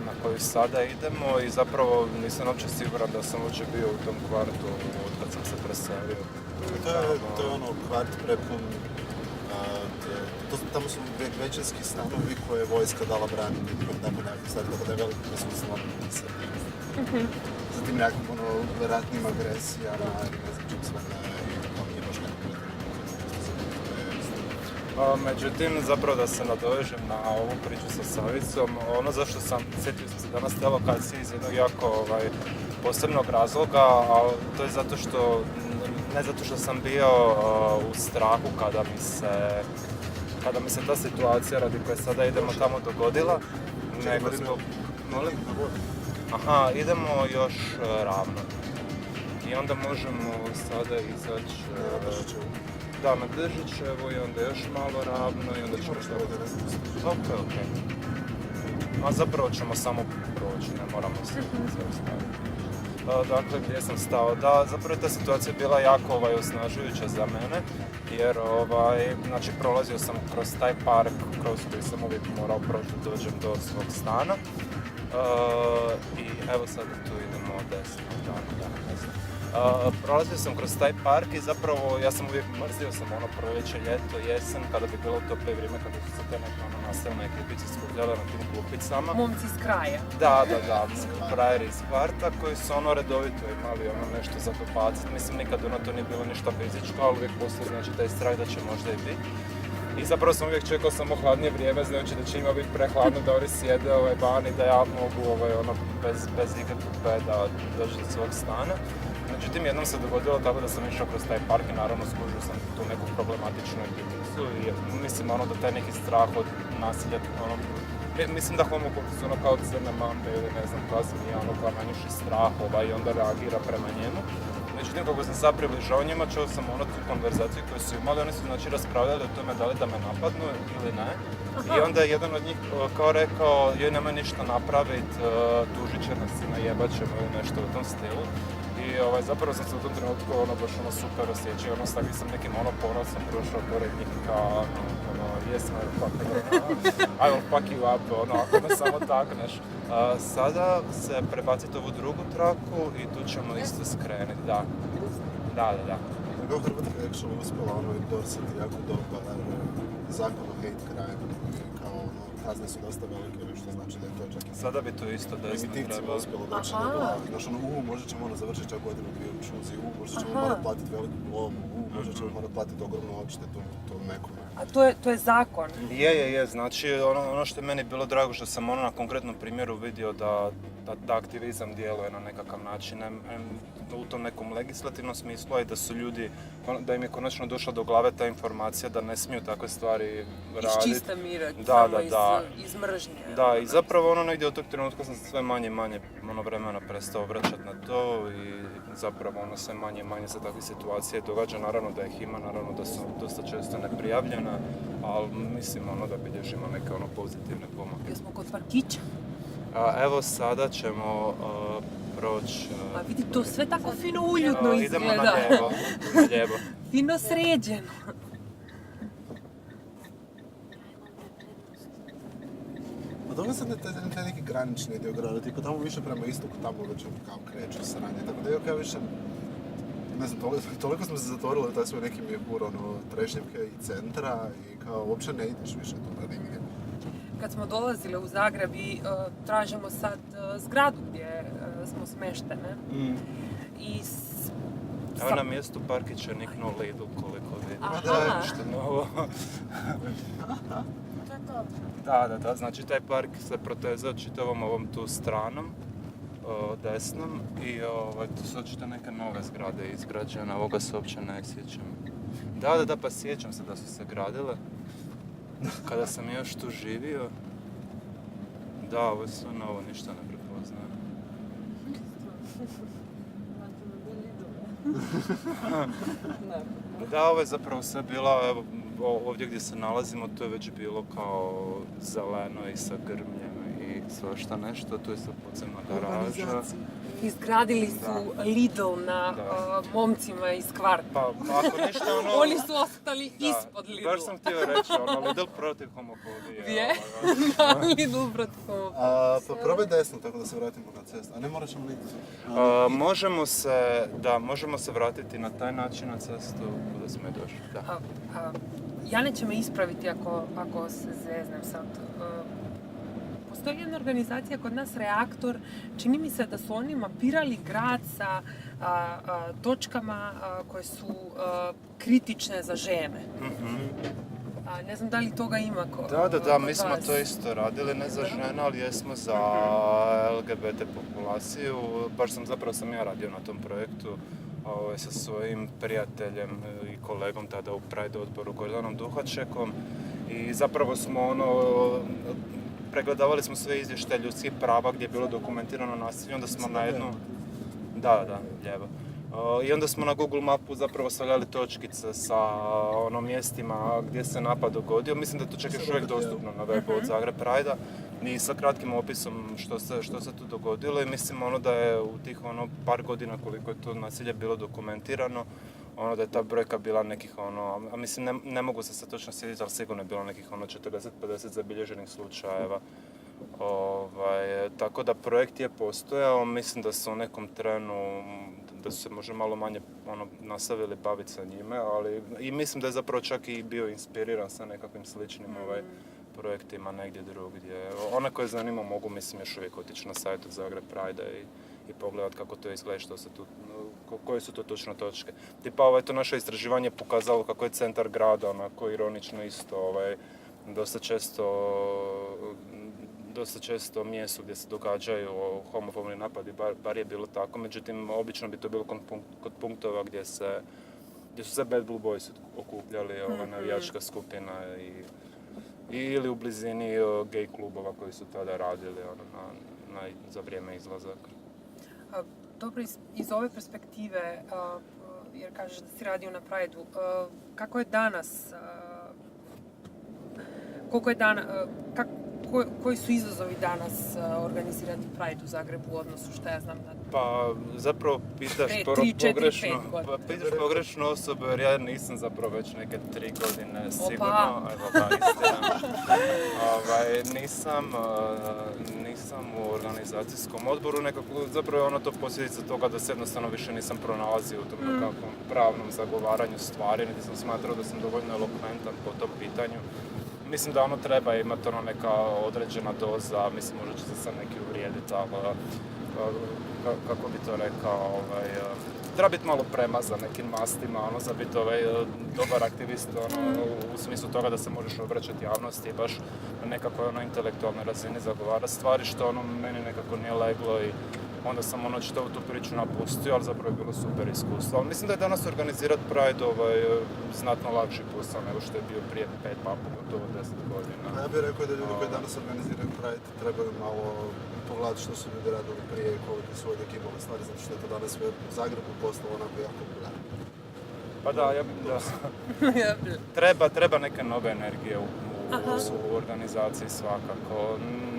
na koju sada idemo i zapravo nisam uopće siguran da sam uopće bio u tom kvartu od kad sam se preselio. To je kvart prepun, tamo su većinski stanovi koje je vojska dala braniti, tako nekakve stvari, tako da je veliko prisutstvo se. Zatim nekakvim ratnim agresijama i ne znam čim sve to nije baš Međutim, zapravo da se nadovežem na ovu priču sa Savicom, zašto sam, sjetio sam se danas te lokacije iz jednog jako posebnog razloga, ali to je ne zato što sam bio u strahu kada mi se ta situacija radi koje sada idemo tamo dogodila, nego zbog... Molim? Aha, idemo još ravno. I onda možemo sada izaći... Da, na Držićevo i onda još malo ravno i onda ćemo što... Ok. A zapravo ćemo samo proći, ne moramo se zaustaviti. Dakle, gdje sam stao? Da, zapravo ta situacija bila jako osnažujuća za mene, jer znači, prolazio sam kroz taj park kroz koji sam uvijek morao proći da dođem do svog stana. I evo sada tu idemo desno, ne znam. Prolazio sam kroz taj park i zapravo ja sam uvijek mrzio sam proljeće, ljeto, jesen, kada bi bilo to pre vrijeme kada su se te neke nastavne ekipice skupljale na tim klupicama. Momci iz kraja. Da, frajeri iz kvarta koji su redovito imali nešto za dopacit. Mislim, nikad to nije bilo ništa fizičko, ali uvijek postoji znači taj strah da će možda i biti. I zapravo sam uvijek čekao samo hladnije vrijeme, znajući da će ima biti prehladno da oni sjede van i da ja mogu bez ikakvog beda doći do svog stana. Međutim, jednom se dogodilo tako da sam išao kroz taj park i naravno skužio sam tu neku problematičnu jedinicu i mislim da taj neki strah od nasilja, mislim da homofobci su kao crne mambe ili ne znam koja zmija, koja nanjuši strah i onda reagira prema njemu. Međutim, kako sam sad približao njima, čuo sam tu konverzaciju koju su imali, oni su raspravljali o tome da li da me napadnu ili ne. I onda je jedan od njih kao rekao, joj nemoj ništa napravit, tužit će nas i najebat ćemo ili nešto u tom stilu. I zapravo sam se u tom trenutku baš super osjećao, s takvim sam nekim ponosom prošao pored njih kao yes motherfucker, I will fuck you up, ako me samo takneš. Sada se prebaciti ovu drugu traku i tu ćemo isto skrenuti, da. Nego Hrvatska je actually uspjela dorsati jako dobar zakon o hate crime. Kao kazne su dosta velike, što znači da je to čak i sada bi to isto desno trebalo. Uspjelo doći do toga. Znaš, možda ćemo završiti čak godinu dvije u čuzi, možda ćemo morati platiti veliku globu, možda ćemo morati platiti ogromnu odštetu tom nekome. A to je zakon? Je, znači ono što je meni bilo drago što sam na konkretnom primjeru vidio da aktivizam djeluje na nekakav način u tom nekom legislativnom smislu i da su ljudi, da im je konačno došla do glave ta informacija da ne smiju takve stvari raditi. Iz čista mira, iz mržnje. Da, i zapravo negdje od tog trenutka sam sve manje i manje vremena prestao vraćati na to i zapravo sve manje i manje se takve situacije događa. Naravno da ih ima, naravno da su dosta često neprijavljene, ali mislim da bilježimo neke pozitivne pomake. Jesmo kod parkića? Evo sada ćemo proći... A vidi, to sve tako fino uljudno izgleda. Idemo na lijevo. Fino sređeno. Pa dobro sam taj neki granični dio grada, tipa tamo više prema istoku, tamo već kao kreće sranje, tako da ja više, ne znam, toliko smo se zatvorili u taj svoj neki mjehur, Trešnjevke i centra i kao uopće ne ideš više tu da nigdje. Kad smo dolazile u Zagreb i tražimo sad zgradu gdje smo smeštene. Evo na mjestu parkića niknuo Lidl koliko vidim. Aha. Što novo. To je to. Da, znači taj park se protezao čitavom ovom tu stranom, desnom i tu su očito neke nove zgrade izgrađene, ovoga se uopće ne sjećam. Da, pa sjećam se da su se gradile. Kada sam još tu živio, da, ovo je sve novo, ništa ne prepoznajem. Da, ovo je zapravo sve bilo, evo, ovdje gdje se nalazimo, to je već bilo kao zeleno i sa grmljem i svašta nešto, tu je sad podzemna garaža. Izgradili su Lidl na momcima iz kvarta. Pa ako ništa Oni su ostali ispod Lidla. Baš sam htio reći, Lidl protiv homofobije. Gdje? Da, Lidl protiv homofobije. Pa probaj desno, tako da se vratimo na cestu. A ne moraš vam Lidl. Možemo se vratiti na taj način na cestu kuda smo i došli. Da. Jane će me ispraviti ako se zeznem sad. Postoji jedna organizacija kod nas, Reaktor, čini mi se da su oni mapirali grad sa točkama koje su kritične za žene. Ne znam da li toga ima kod vas. Da, mi smo to isto radili, ne za žene, ali jesmo za LGBT populaciju. Baš sam ja radio na tom projektu sa svojim prijateljem i kolegom tada u Pride odboru Gordanom Duhačekom. I zapravo smo pregledavali smo sve izvještaje ljudskih prava gdje je bilo dokumentirano nasilje, onda smo na jednu... Da, lijevo. I onda smo na Google mapu zapravo stavljali točkice sa mjestima gdje se napad dogodio. Mislim da to čak još uvijek dostupno na webu od Zagreb Pride-a i sa kratkim opisom što se tu dogodilo i mislim da je u tih par godina koliko je to nasilje bilo dokumentirano, da je ta brojka bila nekih a mislim ne mogu se sad točno sjetiti, ali sigurno je bilo nekih 40-50 zabilježenih slučajeva. Tako da projekt je postojao, mislim da su u nekom trenu, da su se možda malo manje nastavili baviti sa njime, ali i mislim da je zapravo čak i bio inspiriran sa nekakvim sličnim projektima negdje drugdje. One koje zanima mogu, mislim, još uvijek otići na sajtu Zagreb Pride i i pogledati kako to izgleda, što se tu, koje su to točno točke. Tipa to naše istraživanje je pokazalo kako je centar grada onako ironično isto dosta često mjesto gdje se događaju homofobni napadi, bar je bilo tako, međutim obično bi to bilo kod punktova gdje su se Bad Blue Boys okupljali, navijačka skupina ili u blizini gay klubova koji su tada radili za vrijeme izlazaka. Dobro, iz ove perspektive, jer kažeš da si radio na Prideu, kako je danas, koji su izazovi danas organizirati Pride u Zagrebu u odnosu, šta ja znam, na... Pa zapravo pitaš pogrešnu osobu, jer ja nisam zapravo već neke 3 godine sigurno. Nisam u organizacijskom odboru, nekako zapravo je ono to posljedica toga da se jednostavno više nisam pronalazio u tom nekakvom pravnom zagovaranju stvari, niti sam smatrao da sam dovoljno elokventan po tom pitanju. Mislim da treba imati neka određena doza, mislim možda će se sad neki uvrijediti, ali kako bi to rekao, treba biti malo premazan nekim mastima, za biti dobar aktivist, u smislu toga da se možeš obraćati javnosti i baš na nekakvoj intelektualnoj razini zagovarati stvari, što meni nekako nije leglo i onda sam čitavu tu priču napustio, ali zapravo je bilo super iskustvo. Ali mislim da je danas organizirati Pride znatno lakši posao nego što je bio prije 5, pa gotovo 10 godina. Ja bih rekao da ljudi koji danas organiziraju Pride trebaju malo pogledati što su ljudi radili prije i koliko su ovdje imali stvari, zato što je to danas u Zagrebu postalo onako jako popularno. Pa da, treba neke nove energije u organizaciji svakako,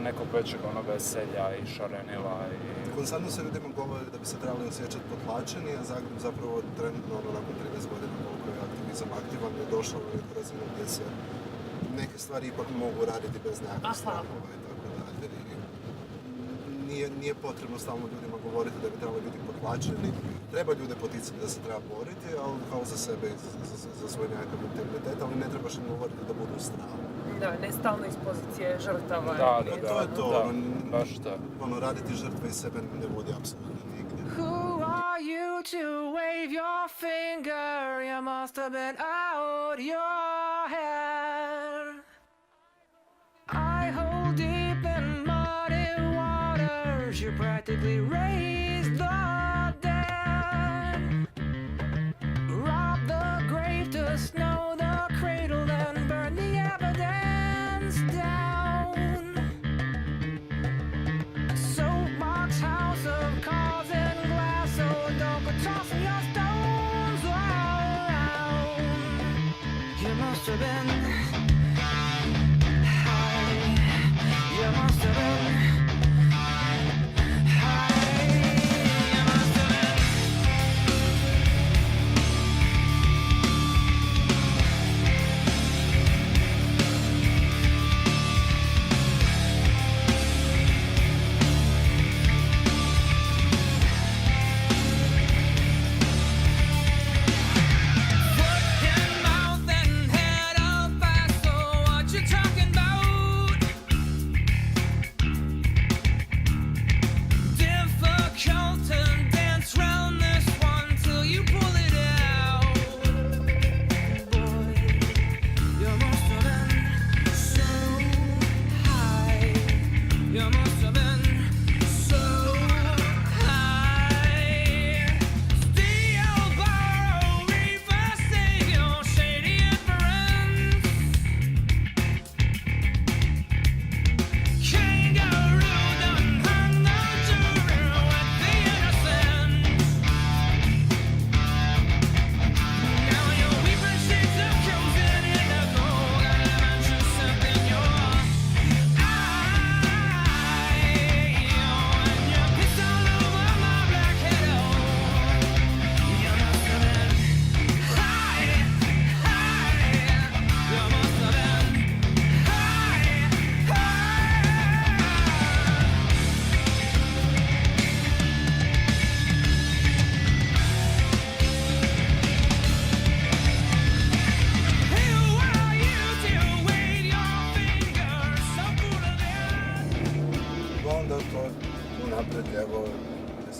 nekog većeg veselja i šarenila i... Konstantno se ljudima govori da bi se trebali osjećati potlačeni, a Zagreb zapravo trenutno nakon 30 godina koliko je aktivizam aktivan je došao na neku razinu gdje se neke stvari ipak mogu raditi bez nekakvih strahova i tako dalje. Nije potrebno stalno ljudima govoriti da bi trebali biti potlačeni. Treba ljude poticati da se treba boriti, ali kao za sebe i za svoj nekakav integritet, ali ne trebaš im govoriti da budu u strahu. Da, ne stalno iz pozicije žrtava. Da, to je to. baš to. Raditi žrtve iz sebe ne vodi apsolutno nigdje. Who are you to wave your finger? You must have been out your hair. I hold deep in muddy waters. You practically raised the dead. Rob the grave to snow the cradle, then burn the evidence down. Soapbox house of cars and glass, so don't go tossing your stones around. You must have been high. You must have been high. You must have been.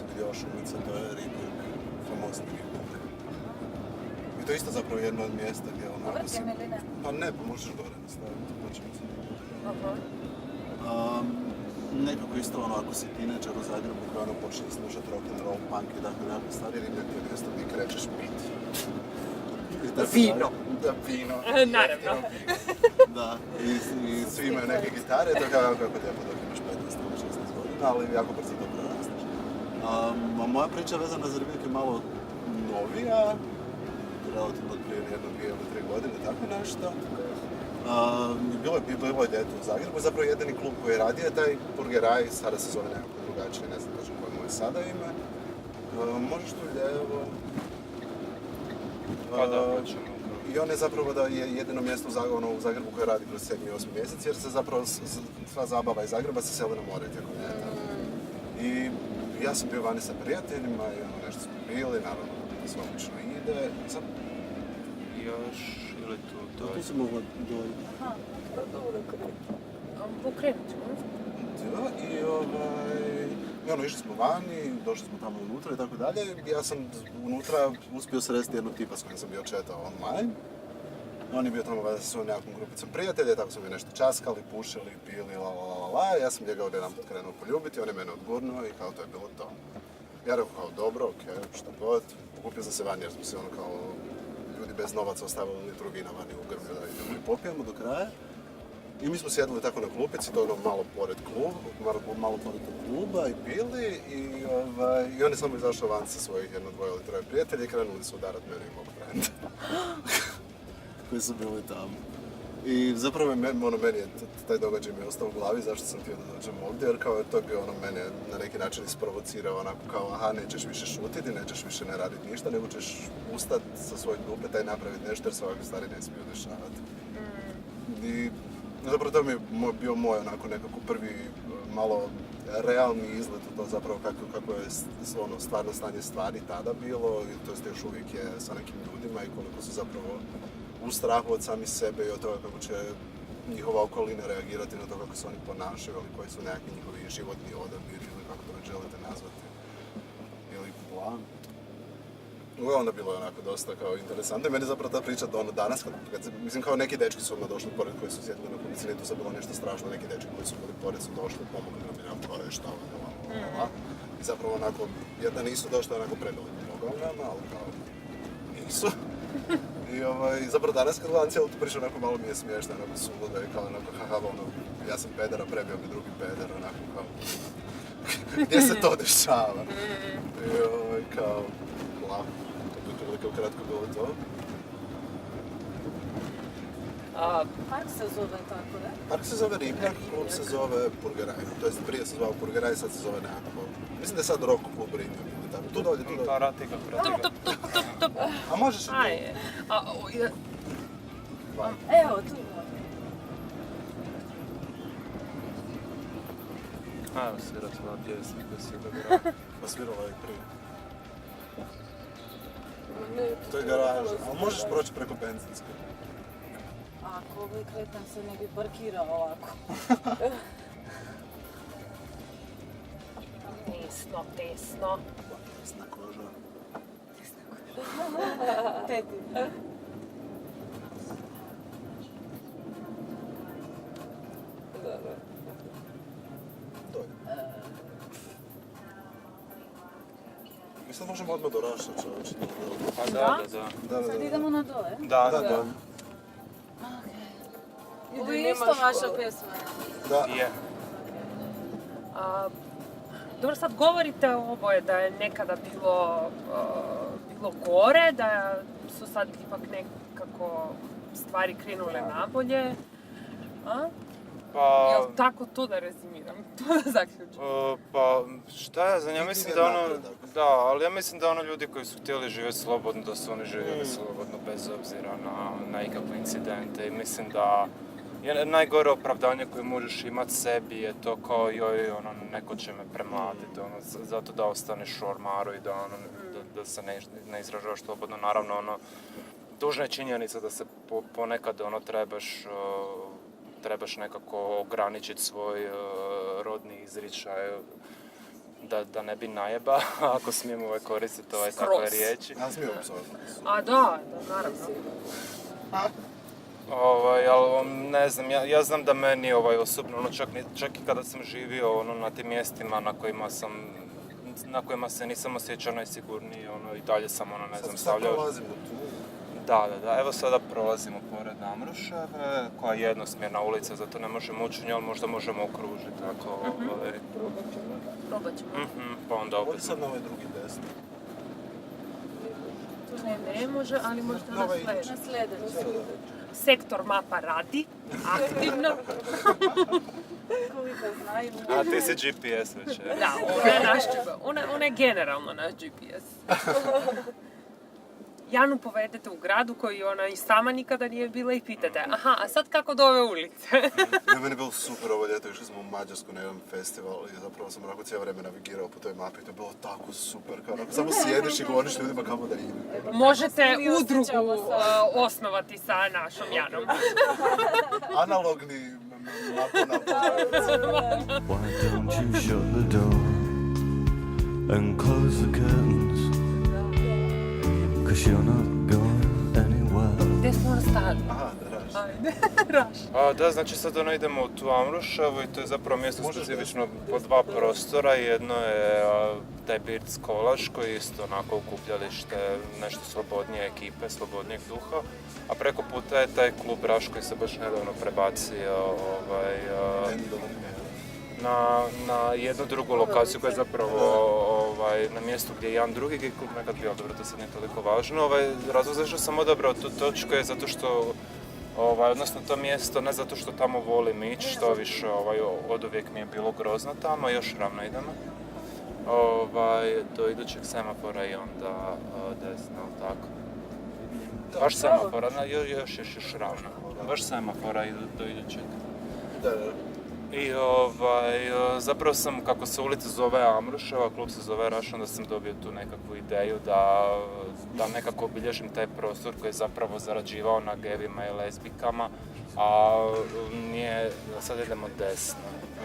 sam vidio Šumica, to je ribnjak, famozni ribnjak. I to je isto zapravo jedno od mjesta gdje onako Vrtim ili ne? Pa ne, pa možeš gore nastaviti, pa ćemo se. Aha. Nekako isto ono, ako si tineđer u Zagrebu koji ono počne slušati rock and roll, punk i dakle nekako stvari, ribnjak je mjesto gdje krećeš piti. Vino. Da, vino. Naravno. jeftino vino. Da, i svi imaju neke gitare, to je kako lijepo dok imaš 15 ili 16 godina, ali jako brzo to prerasteš. A moja priča vezana za ribnjak je malo novija, relativno prije 1, 2 ili 3 godine, tako nešto. Bilo je ljeto u Zagrebu, zapravo jedini klub koji je radio je taj Burgeraj, sada se zove nekako drugačije, ne znam točno koje mu je sada ime. Možeš tu lijevo. Pa da, hoćemo. I on je zapravo da je jedino mjesto u Zagrebu koje radi kroz 7. i 8. mjesec, jer se zapravo sva zabava iz Zagreba se seli na more tijekom ljeta. I ja sam bio vani sa prijateljima i ono nešto smo bili, naravno to sve obično ide. Još ili tu Tu dolje? se mogla dolje. Pokrenut ćemo. Da, i ono, išli smo vani, došli smo tamo unutra i tako dalje. Ja sam unutra uspio sresti jednog tipa s kojim sam bio chatao online. On je bio tamo valjda sa svojom nekakvom grupicom prijatelja, tako smo mi nešto časkali, pušili, pili, la. Ja sam njega odjedanput krenuo poljubiti, on je mene odgurnuo i kao to je bilo to. Ja rekao kao dobro, okej, šta god. Pokupio sam se vani jer smo se ono kao ljudi bez novaca ostavili oni drugi na vani u grmlju da idemo i popijemo do kraja. I mi smo sjedili tako na klupici, to je ono malo pored kluba i pili i on je samo izašao van sa svojih 1, 2 ili 3 prijatelja i krenuli su udarat mene i mog frenda. Koji su bili tamo. I zapravo meni je taj događaj mi je ostao u glavi zašto sam htio da dođem ovdje, jer kao to je bio ono mene na neki način isprovocirao onako kao aha, nećeš više šutiti, nećeš više ne raditi ništa, nego ćeš ustati sa svoje klupe taj napraviti nešto jer se ovakve stvari ne smiju dešavati. I zapravo to mi je bio moj onako nekako prvi malo realni izlet u to zapravo kako je ono stvarno stanje stvari tada bilo, to jest još uvijek je sa nekim ljudima i koliko su zapravo u strahu od sami sebe i od toga kako će njihova okolina reagirati na to kako se oni ponašaju ili koji su nekakvi njihovi životni odabiri ili kako to već želite nazvati. Ili plan. Onda bilo je onako dosta kao interesantno i meni zapravo ta priča danas, mislim kao neki dečki su odmah došli pored koji su sjedili na kumici, nije tu sad bilo nešto strašno, neki dečki koji su bili pored su došli, pomogli nam i nam kao je šta ovo. I zapravo onako, jer da nisu došli onako prebili pomogao nama, ali kao nisu. I zapravo danas kad gledam cijelu tu priču onako malo mi je smiješno, onako suludo i kao onako haha, ono, ja sam pedera, prebio mi drugi peder, onako kao, gdje se to dešava? I kao, lako. Koliko kratko bilo to? Park se zove tako, da? Park se zove Ribnjak, klub se zove Burgeraj. To jest prije se zvao Burgeraj, sad se zove nekako... Mislim da je sad rock klub Ribnjak ili tako. Tu dolje, tu dolje. Prati ga. Top. A možeš i tu? Ajde. Evo, tu. Evo svira tvoja pjesma koja si odabrao. Pa svirala je prije. To je garaža, ali možeš proći preko benzinske. Ako ovaj kretan se ne bi parkirao ovako. Tesno. Tesna koža. Teti. Dolje. Mi sad možemo odmah do Raša, čovječe. Pa da. Sad idemo na dole. Da. Ovo je isto vaša pjesma. Da. Je. Dobro, sad govorite oboje da je nekada bilo gore, da su sad ipak nekako stvari krenule nabolje. Pa... Jel tako to da rezimiram, to da zaključim? Pa šta ja znam, ja mislim da ono... napredak. Da, ali ja mislim da ono ljudi koji su htjeli živjeti slobodno, da su oni živjeli slobodno bez obzira na ikakve incidente i mislim da je najgore opravdanje koje možeš imati sebi je to kao joj, ono, neko će me premlatiti, ono, zato da ostaneš u ormaru i da, ono, da se ne izražavaš slobodno. Naravno, ono, tužna je činjenica da se ponekad ono, trebaš nekako ograničiti svoj rodni izričaj da ne bi najeba, ako smijem koristiti takve Skroz. riječi. Ja smijem psovati. A da, naravno. Ali ne znam, ja znam da meni osobno, čak i kada sam živio na tim mjestima na kojima se nisam osjećao najsigurniji, i dalje sam, ne znam, Sad stavljao... prolazimo tu. Da. Evo sada prolazimo pored Amruševe, koja je jednosmjerna ulica, zato ne možemo ući u nju, ali možda možemo okružiti, ako... Probat ćemo. Pa onda Ovdje opet... sad na ovaj drugi desni. Ne može, ali možda na Ovaj sljedeći. Na sljedeći. Sektor mapa radi, aktivno. Koliko znaju. A ti si GPS već, je? Da, ona je naš GPS. Ona je generalno naš GPS. Janu povedete u gradu koji ona i sama nikada nije bila i pitate, aha, a sad kako do ove ulice? Meni je bilo super ovo ljeto, išli smo u Mađarsku na jedan festival i zapravo sam onako cijelo vrijeme navigirao po toj mapi, to je bilo tako super, kao onako samo sjediš i govoriš ljudima kamo da ide. Možete Mi udrugu osjećamo sa- osnovati sa našom Janom. Analogni mapa. Why don't you shut the door and close the curtains? 'Cause you're not going anywhere. Gdje smo ostali? Aha, da raš. Ajde, Raš. Da, znači sad idemo u tu Amruševu i to je zapravo mjesto specifično po dva prostora. Jedno je taj Birc Kolaš koji je isto onako okupljalište nešto slobodnije ekipe, slobodnijeg duha. A preko puta je taj klub Raš koji se baš nedavno prebacio na jednu drugu lokaciju koja je zapravo na mjestu gdje je jedan drugi gay klub nekad bio, dobro, to sad nije toliko važno. Razlog zašto sam odabrao tu točku je zato što, odnosno to mjesto, ne zato što tamo volim ići, što više oduvijek mi je bilo grozno tamo, još ravno idemo. Do idućeg semafora i onda desno, tako. Baš semafora, još ravno. Baš semafora i do idućeg. Da. I zapravo sam, kako se ulica zove Amruševa, klub se zove Raš, onda sam dobio tu nekakvu ideju da nekako obilježim taj prostor koji je zapravo zarađivao na gevima i lezbikama, a nije, sad idemo desno.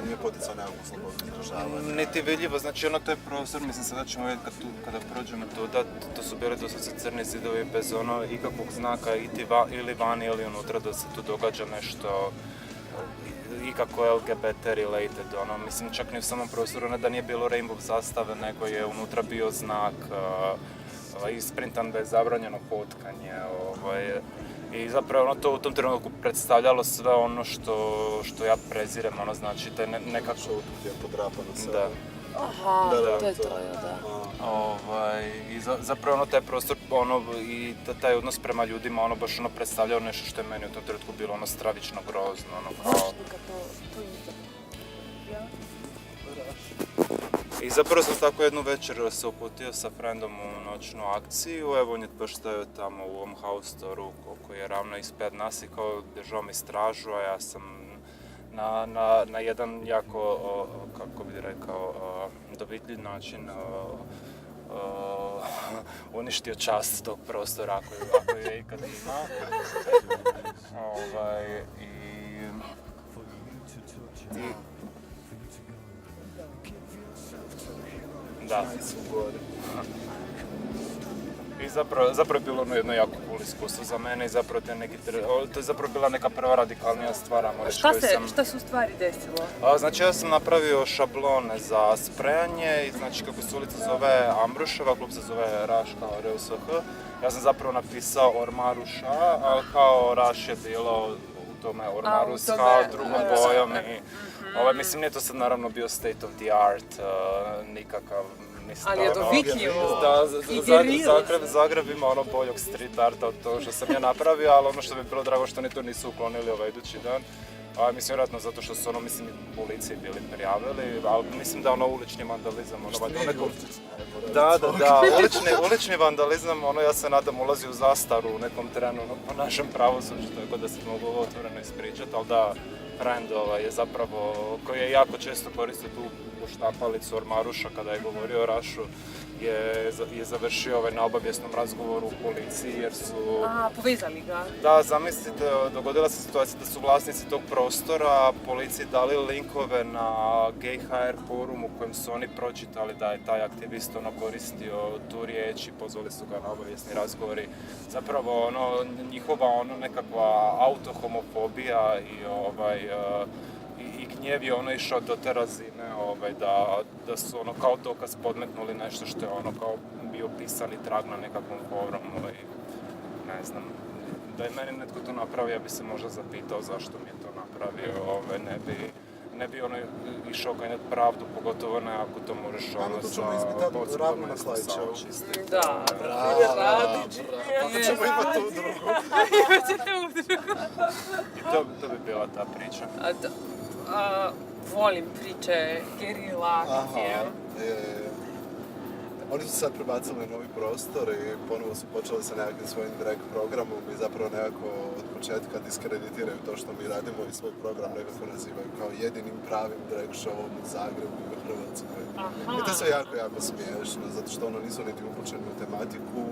Nije poticao nekakvu slobodu izražavanja. Niti vidljivo, znači to je prostor, mislim sada ćemo vidjeti kada prođemo tu, da to su bili doslovce crni zidovi bez ikakvog znaka ili vani ili unutra da se tu događa nešto ikako LGBT related, mislim čak ni u samom prostoru, ne da nije bilo rainbow zastave, nego je unutra bio znak isprintan da je zabranjeno fotkanje, i zapravo to u tom trenutku predstavljalo sve ono što ja prezirem, znači to je nekako... Je podrapano sve. Da. Aha, Da. to je to, da. I zapravo taj prostor i taj odnos prema ljudima baš predstavljao nešto što je meni u tom trenutku bilo stravično grozno, kao... I zapravo sam tako jednu večer se uputio sa friendom u noćnu akciju, evo on je baš stajao tamo u ovom house store-u koji je ravno ispred nas i kao držao mi stražu, a ja sam na jedan jako, kako bih rekao, dovitljiv način uništio čast tog prostora ako je ikad ima. Da. I zapravo je bilo jedno jako cool iskustvo za mene i zapravo to je zapravo bila neka prva radikalnija stvar, Šta se u stvari desilo? Znači ja sam napravio šablone za sprejanje i znači kako se ulica zove Ambruševa, klub se zove Raš kao RUSH. Ja sam zapravo napisao Ormaruša, a kao Raš je bilo u tome Ormaruska, drugom bojom i... mislim, nije to sad naravno bio state of the art, nikakav, mislim ali je dovitljivo. Zagreb ima boljog street arta od toga što sam ja napravio, ali ono što bi bilo drago što oni to nisu uklonili idući dan. Mislim, vjerojatno zato što su u policiji bili prijavili, ali mislim da ulični vandalizam, ulični vandalizam, ja se nadam ulazi u zastaru u nekom trenu po našem pravosuđu, tako da se mogu ovo otvoreno ispričati, ali da, friend je zapravo, koji je jako često koristio tu poštapalicu Ormaruša kada je govorio o Rašu, je završio na obavijesnom razgovoru u policiji jer su... A, povezali ga. Da, zamislite, dogodila se situacija da su vlasnici tog prostora policiji dali linkove na Gay.hr forum u kojem su oni pročitali da je taj aktivist koristio tu riječ i pozvali su ga na obavijesni razgovori. Zapravo njihova nekakva autohomofobija i gnjev je išao do te razine da su kao dokaz podmetnuli nešto što je kao bio pisani trag na nekakvom forumu i ne znam. Da je meni netko to napravio, ja bi se možda zapitao zašto mi je to napravio, ne bi išao ganjati pravdu, pogotovo ne ako to možeš tu ćemo ispitati bocom ravno na meso Klaićevu. saočistiti. Da. Pa ćemo imati udrugu. Imaćete udrugu. I to bi bila ta priča. Volim priče, gerila, akcije. Oni su sad prebacili na novi prostor i ponovo su počeli sa nekakvim svojim drag programom i zapravo nekako od početka diskreditiraju to što mi radimo i svoj program nekako nazivaju kao jedinim pravim drag showom u Zagrebu i u Hrvatskoj. I to je jako smiješno, zato što nisu niti upućeni u tematiku,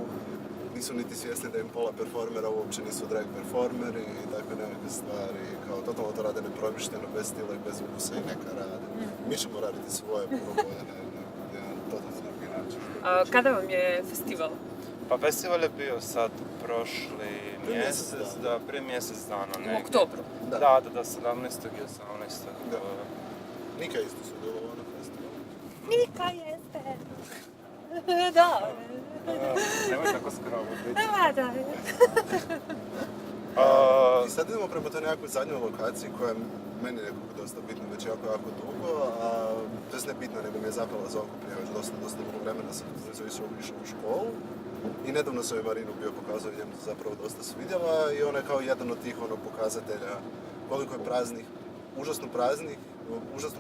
nisu niti svjesni da im pola performera uopće nisu drag performeri i takve nekakve stvari. Kao totalno to rade nepromišljeno, bez stila i bez ukusa i neka rade. Mi ćemo raditi svoje puno bolje na jedan totalno drugi način. Kada vam je festival? Pa festival je bio sad prošli mjesec, prije mjesec dana. U oktobru? Da, 17. i 18. Da. Nika isto sudjelovala na festivalu. Nika jeste. Da. Nemoj tako skromno biti. Da. I sad idemo prema toj nekakvoj zadnjoj lokaciji koja je meni nekako dosta bitna već jako dugo, to je ne bitna nego mi je zapala za oko prije već dosta dugo vremena sam išao u školu i nedavno sam je Marinu bio pokazao i njemu se zapravo dosta svidjela i ona je kao jedan od tih pokazatelja koliko je užasno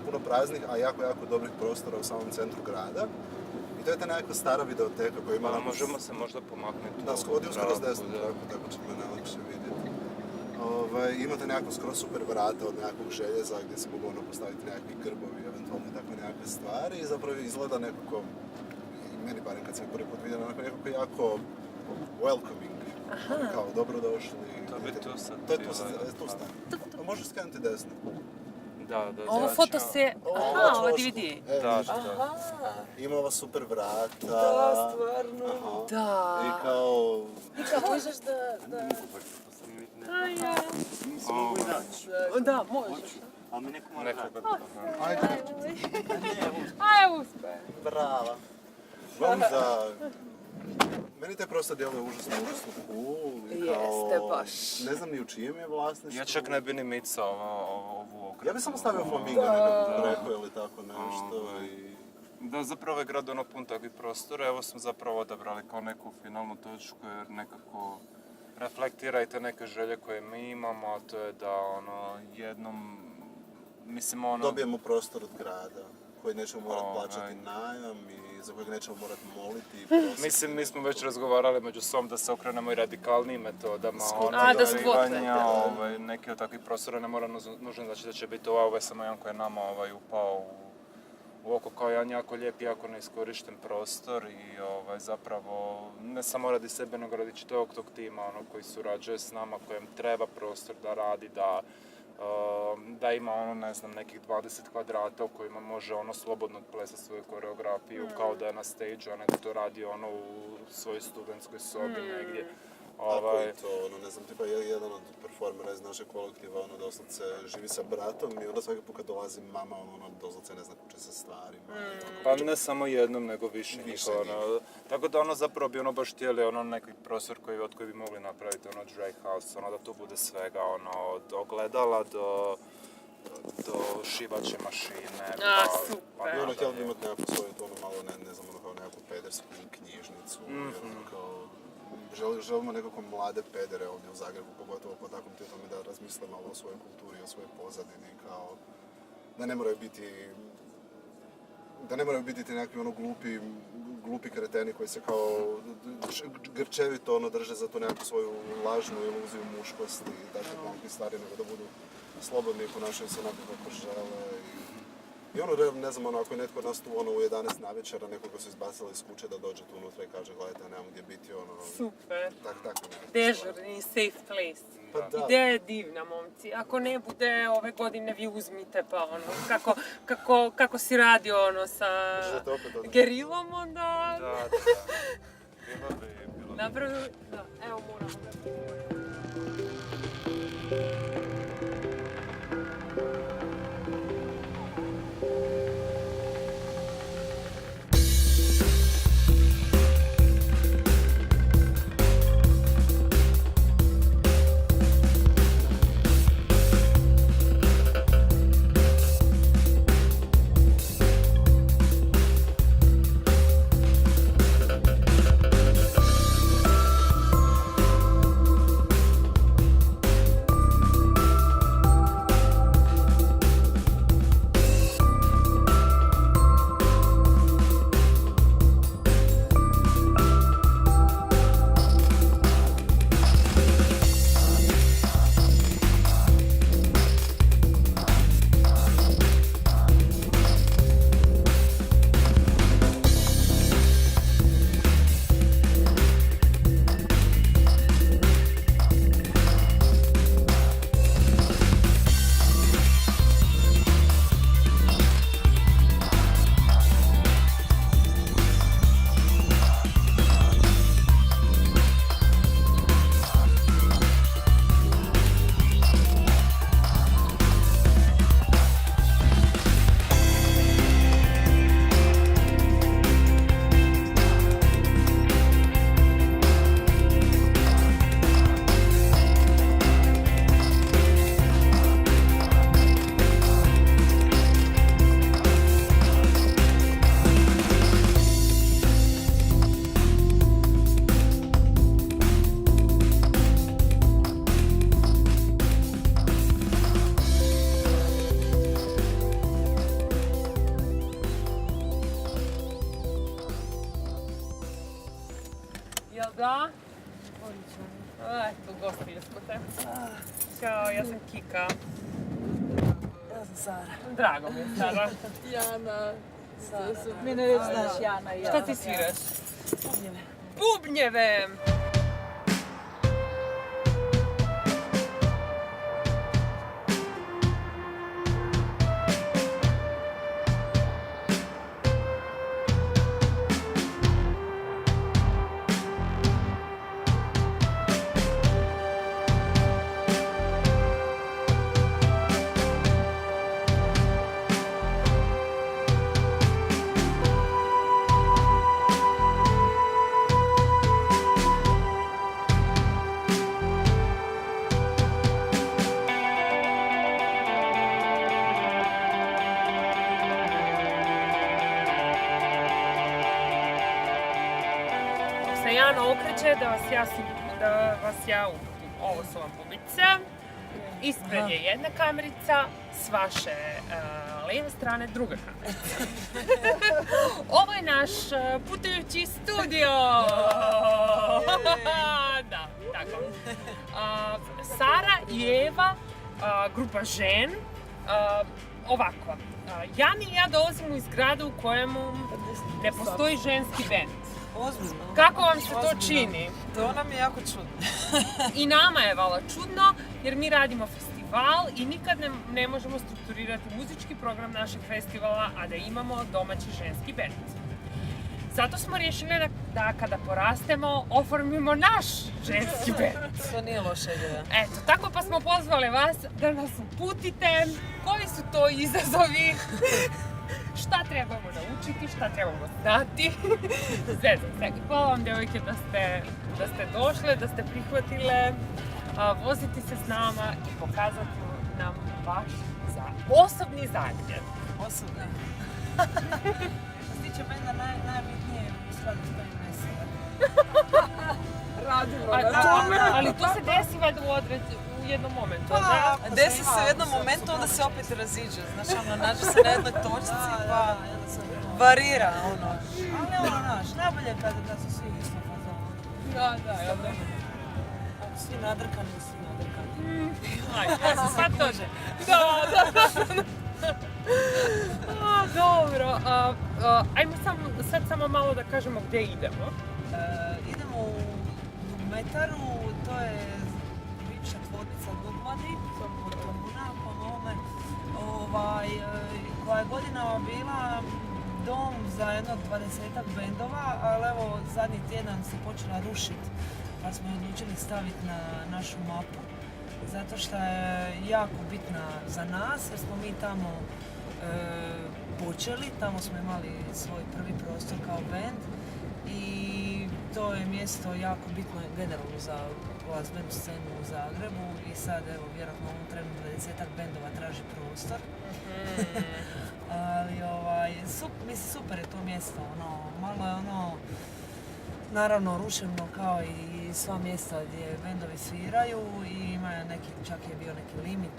puno praznih, a jako dobrih prostora u samom centru grada. To je ta nekakva stara videoteka koja ima... Možemo se možda pomaknuti. Da, odi uskoro s desnom, tako će me najlakše vidjeti. Imate nekako skoro super vrata od nekakvog željeza gdje se mogu postaviti nekakvi grbovi, eventualno takve nekakve stvari i zapravo izgleda nekako, meni barem kad sam prvi put vidio, nekako jako welcoming. Kao dobrodošli. To bi tu sad to je tu stane. Možeš skrenuti desno. Da. Ovo foto se... Aha, ovo DVD. Da. Ima ova super vrata. Da, stvarno. Da. I kao... Nika, možeš da... Nisam mogu izaći. Da, možeš. Ali mi neko mora naći. Ajde. Aj, uspe. Brava. Vam da... Meni taj prostor djeluje užasno cool i kao... Jeste, baš. Ne znam ni u čijem je vlasništvu. Ja čak ne bi ni micao ovu ogradu. Ja bi samo stavio flamingo nekako preko ili tako nešto i... Da, zapravo je grad pun takvih prostora. Evo smo zapravo odabrali kao neku finalnu točku jer nekako reflektira i te neke želje koje mi imamo, a to je da jednom, dobijemo prostor od grada koji nećemo morati plaćati najam i za kojeg nećemo morati moliti. Mislim, mi smo već razgovarali među sobom da se okrenemo i radikalnijim metodama. Da skvote. Neki od takvih prostora ne mora nužno znači da će biti ovo je samo jedan koji je nama upao u oko kao jedan jako lijep, jako neiskorišten prostor i zapravo ne samo radi sebe, nego radi čitavog tog tima koji surađuje s nama, kojem treba prostor da radi, da ima nekih 20 kvadrata u kojima može slobodno plesati svoju koreografiju kao da je na stage, a ne da to radi u svojoj studentskoj sobi negdje. Tako i to, ne znam, tipa jedan od performera iz našeg kolektiva, doslovce živi sa bratom i onda svaki put kad dolazi mama, doslovce ne zna kuće sa stvarima. Pa ne samo jednom, nego više njih. Tako da zapravo bi baš htjeli neki prostor od koji bi mogli napraviti drag house, da tu bude svega, od ogledala do šivaće mašine. Super. I htjeli bi imati nekakvu svoju, malo ne znam, kao nekakvu pedersku knjižnicu, kao... Želimo nekako mlade pedere ovdje u Zagrebu, pogotovo potaknuti o tome da razmisle malo o svojoj kulturi, o svojoj pozadini, kao da ne moraju biti ti nekakvi glupi kreteni koji se kao grčevito drže za tu nekakvu svoju lažnu iluziju muškosti i takve nekakve stvari, nego da budu slobodni i ponašaju se onako kako žele. I ne znam, ako je netko od nas tu u 11 navečera, nekoga su izbacili iz kuće da dođe tu unutra i kaže, gledajte, nemam gdje biti, Super. Tako. Dežurni, safe place. Pa da. Ideja je divna, momci. Ako ne bude ove godine, vi uzmite pa kako si radio sa gerilom, onda... Da. Bilo bi. Napravili, da, evo moramo da... Jel da? Eto, ugostili smo te. Ćao, ja sam Kika. Ja sam Sara. Drago mi je, Sara. Jana. Mene već znaš, Jana i ja. Šta ti sviraš? Bubnjeve. Bubnjeve! Jana okreće da vas ja uputim. Ovo su vam bubice. Ispred je jedna kamerica, s vaše lijeve strane druga kamerica. Ovo je naš putujući studio. Da, tako. Sara i Eva, grupa žen, ovako. Jan i ja dolazimo iz grada u kojemu ne postoji ženski bend. Ozbiljno. Kako vam se to čini? To nam je jako čudno. I nama je vala čudno jer mi radimo festival i nikad ne možemo strukturirati muzički program našeg festivala, a da imamo domaći ženski bend. Zato smo riješili da kada porastemo oformimo naš ženski bend. To nije loša ideja. Eto, tako pa smo pozvali vas da nas uputite koji su to izazovi, šta trebamo naučiti, šta trebamo znati. Zezam se. Hvala vam, djevojke, da ste došle, da ste prihvatile voziti se s nama i pokazati nam vaš osobni Zagreb. Osobno. Što se tiče benda, najbitnije je u skladu s kojim vesele. Radimo na tome. Ali to se desi valjda u jednom momentu, da? Desi se u jednom momentu, onda se opet raziđe. Znači, nađe se na jednoj točci, pa varira, Ali najbolje je kada su svi isto fazonu. Da, jel da? Ako svi nadrkani, svi nadrkani. Ajde, sad to. Da. Dobro, ajmo sad samo malo da kažemo gdje idemo. Idemo u Dugmetaru, to je bivša tvornica Dugmadi, komuna po novome, koja je godinama bila dom za jednog 20-ak bendova, ali evo zadnji tjedan se počela rušiti, pa smo je odlučili staviti na našu mapu, zato što je jako bitna za nas, jer smo mi tamo počeli, tamo smo imali svoj prvi prostor kao band i to je mjesto jako bitno generalno za glazbenu scenu u Zagrebu i sad evo vjerojatno u ovom trenu 20-ak bendova traži prostor. Ali super je to mjesto, malo je naravno ruševno kao i sva mjesta gdje bendovi sviraju i ima čak je bio neki limit,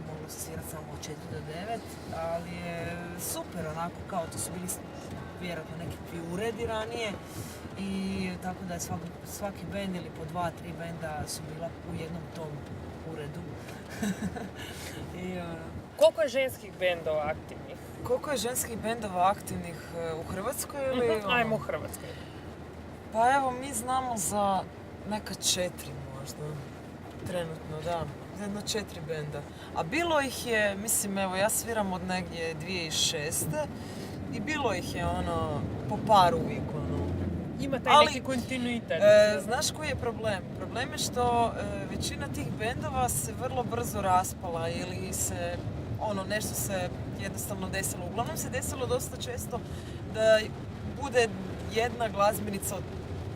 moglo se svirati samo od 4 do 9, ali je super onako, kao to su bili vjerojatno neki uredi ranije i tako da je svaki bend ili po 2-3 benda su bila u jednom tom uredu. Koliko je ženskih bendova aktivnih? Koliko je ženskih bendova aktivnih u Hrvatskoj ili? Ajmo u Hrvatskoj. Pa evo, mi znamo za neka 4 možda, trenutno, da. Jedno 4 benda. A bilo ih je, mislim, evo, ja sviram od negdje 2006. I bilo ih je, po par uvijek, Ima taj neki kontinuitet. Znaš koji je problem? Problem je što većina tih bendova se vrlo brzo raspala ili se, nešto se jednostavno desilo. Uglavnom se desilo dosta često da bude jedna glazbenica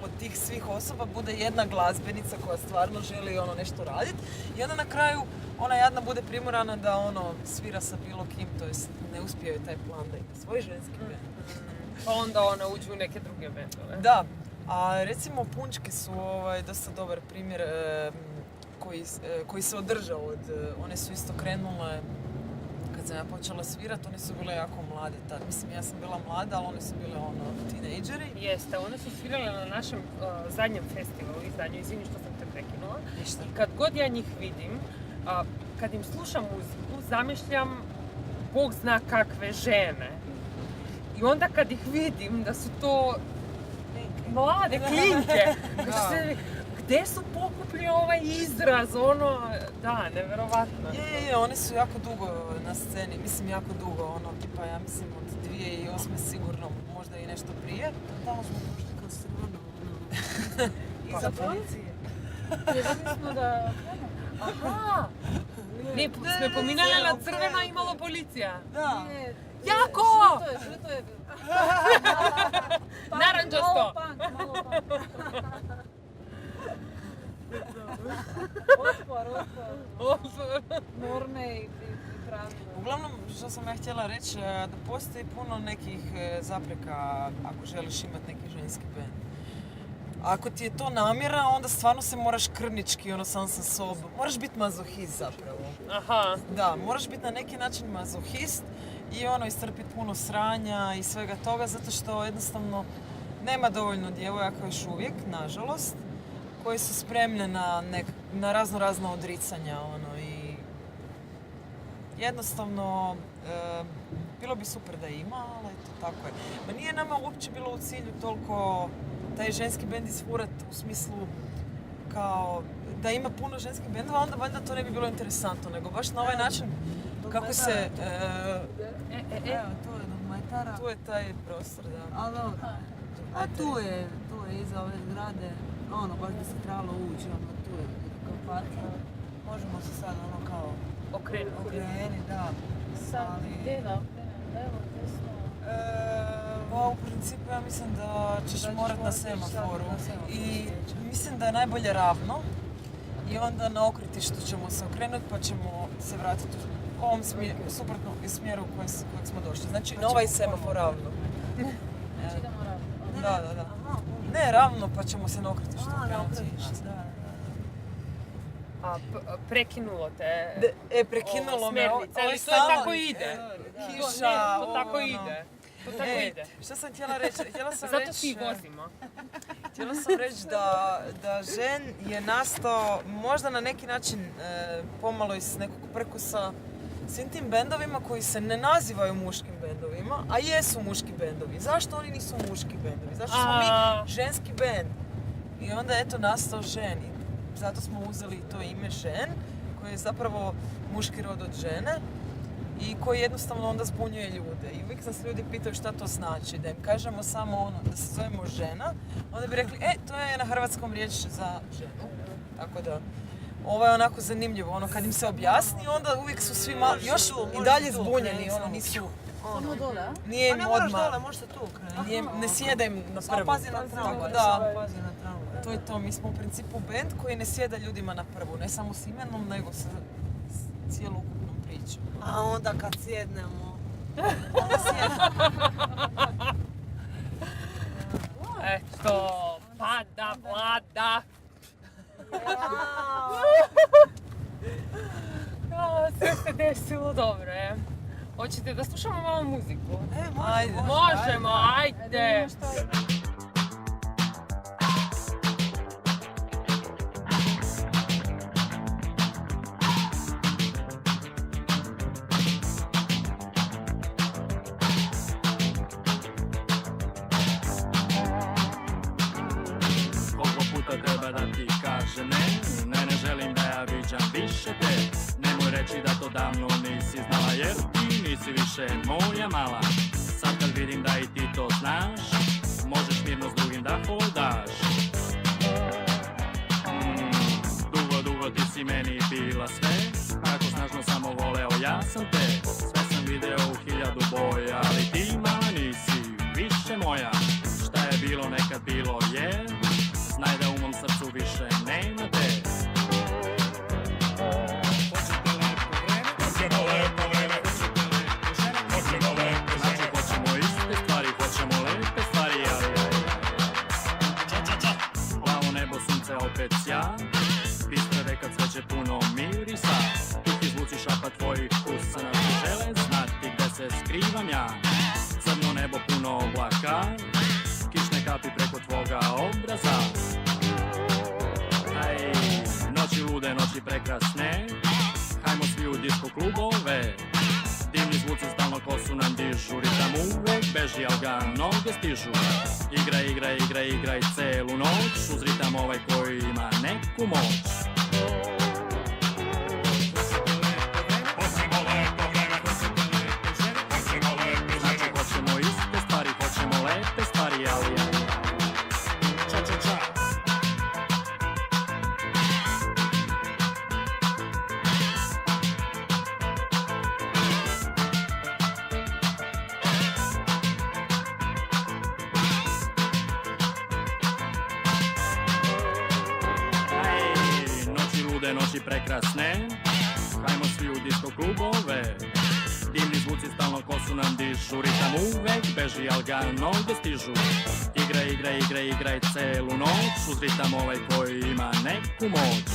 od tih svih osoba, bude jedna glazbenica koja stvarno želi nešto raditi i onda na kraju ona jadna bude primorana da svira sa bilo kim, to jest ne uspije joj taj plan da ima svoj ženski bend. Pa onda ona uđe u neke druge bendove. Da, a recimo Punčke su dosta dobar primjer koji se održao one su isto krenule kad sam ja počela svirat, one su bile jako mlade tad. Mislim, ja sam bila mlada, ali one su bile tinejdžeri. Jeste, one su svirale na našem zadnjem festivalu izdanju, izvini što sam te prekinula. I kad god ja njih vidim, kad im slušam muziku, zamišljam Bog zna kakve žene. I onda kad ih vidim da su to mlade klinke, gdje su pokupili ovaj izraz, da, nevjerovatno. Je, one su jako dugo na sceni, mislim jako dugo, tipa ja mislim od 2008. sigurno, možda i nešto prije. Tamo smo došli kad se vrlo, iza policije. Jer smo da... Aha! Ne, sme pominjali na crveno imalo policija. Da. Jako! Što je bilo? Naranđasto! Malo punk. Otpor. Norme i pravila. Uglavnom, što sam ja htjela reći, da postoji puno nekih zapreka ako želiš imati neki ženski bend. Ako ti je to namjera, onda stvarno se moraš krvnički, sam sa sobom. Moraš biti mazohist zapravo. Aha. Da, moraš biti na neki način mazohist i istrpiti puno sranja i svega toga, zato što jednostavno nema dovoljno djevojaka još uvijek, nažalost, koji su spremne na razno odricanja, i jednostavno bilo bi super da ima, ali eto, tako je. Ma nije nama uopće bilo u cilju toliko taj ženski bend isfurat u smislu kao da ima puno ženskih bendova, onda valjda to ne bi bilo interesantno, nego baš na ovaj način kako se... Evo, tu je Dugmetara. Tu je taj prostor, da. A dobro. A tu je iza ove zgrade, baš bi se trebalo ući, tu je kao parking. Možemo se sad kao okrenuti, da. Sad, gdje da? Evo, desno. Pa u principu ja mislim da ćeš morat na semaforu i mislim da je najbolje ravno i onda na okretištu ćemo se okrenuti pa ćemo se vratiti u ovom suprotnom smjeru u kojeg smo došli. Znači na ovaj semafor ravno. Znači idemo ravno? Da. Ne ravno pa ćemo se na okretištu okrenuti. A prekinulo te prekinulo me. Smjernice, ali to tako ide. Kiša, to tako ide. To tako ide. Što sam htjela reći? Zato svi vozimo. Htjela sam reći da žen je nastao možda na neki način pomalo iz nekog prkusa svim tim bendovima koji se ne nazivaju muškim bendovima, a jesu muški bendovi. Zašto oni nisu muški bendovi? Zašto smo mi ženski bend? I onda je eto nastao Žen. I zato smo uzeli to ime Žen, koje je zapravo muški rod od žene i koji jednostavno onda zbunjuje ljude. I uvijek nas ljudi pitaju šta to znači, da im kažemo samo ono, da se zovemo žena, onda bi rekli, to je na hrvatskom riječ za ženu. Tako da, ovo je onako zanimljivo, ono kad im se objasni, onda uvijek su svi još i dalje zbunjeni, ono nisu... Nije im odmah, ne sjeda im na prvu. Pazi na travu, pazi na travu. To je to, mi smo u principu bend koji ne sjeda ljudima na prvu, ne samo s imenom, nego sa cijelokupnom pričom. A onda kad sjednemo, Eto, pada vlada. Sve se desilo dobro, je. Hoćete da slušamo malo muziku? Možemo, ajde. Treba da ti kaže ne želim da ja viđam više te. Nemoj reći da to davno nisi znala, jer ti nisi više moja mala. Sad kad vidim da i ti to znaš, možeš mirno s drugim da hodaš. Dugo ti si meni bila sve, ako snažno samo voleo ja sam te. Sve sam video u 1000 boja, ali ti mala nisi više moja. Šta je bilo nekad bilo je, znaj da u mom srcu više nema te. Hoćemo lepo vreme, znači hoćemo iste stvari, hoćemo lepe stvari, plavo nebo, sunce opet sja, bistra reka, cveće puno mirisa, tihi zvuci šapa tvojih usana, žele znati gde se skrivam ja. Crno nebo puno oblaka, kišne kapi preko tvoga obraza. Aj, noći lude, noći prekrasne, hajmo svi u disko klubove. Divni zvuci stalno kosu nam dižu, ritam uvek beži, al ga noge stižu. Igraj celu noć, uz ritam ovaj koji ima neku moć. Znači hoćemo iste stvari, hoćemo lepe stvari, ali noći prekrasne, hajmo svi u disko klubove. Divni zvuci stalno kosu nam dižu, ritam uvek beži, al ga noge stižu. Igraj celu noć, uz ritam ovaj koji ima neku moć.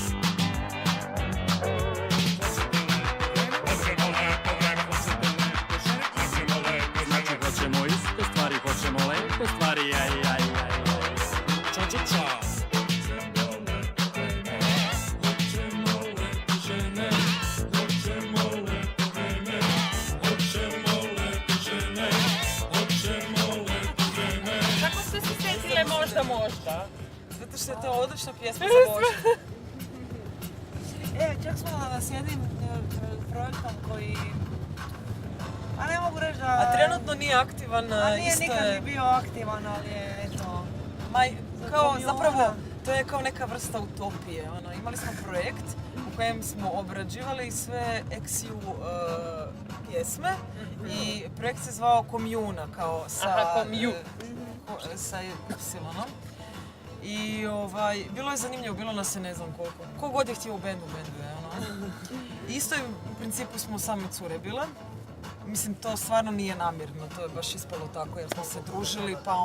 Znači hoćemo iste stvari, hoćemo lepe stvari, aj. Ča. Možda. Zato što je to odlična pjesma za Božić. Čak smo s jednim projektom koji... A ne mogu reći da... A trenutno nije aktivan, a nije isto nikad je... ni bio aktivan, ali je eto... Kao, zapravo, to je kao neka vrsta utopije. Imali smo projekt u kojem smo obrađivali sve XU pjesme i projekt se zvao Komjuna, kao sa... sa Y-om. I bilo je zanimljivo, bilo nas je ne znam koliko. Ko god je htio u bendu je. Isto u principu smo same cure bile. Mislim, to stvarno nije namjerno, to je baš ispalo tako jer smo se družili pa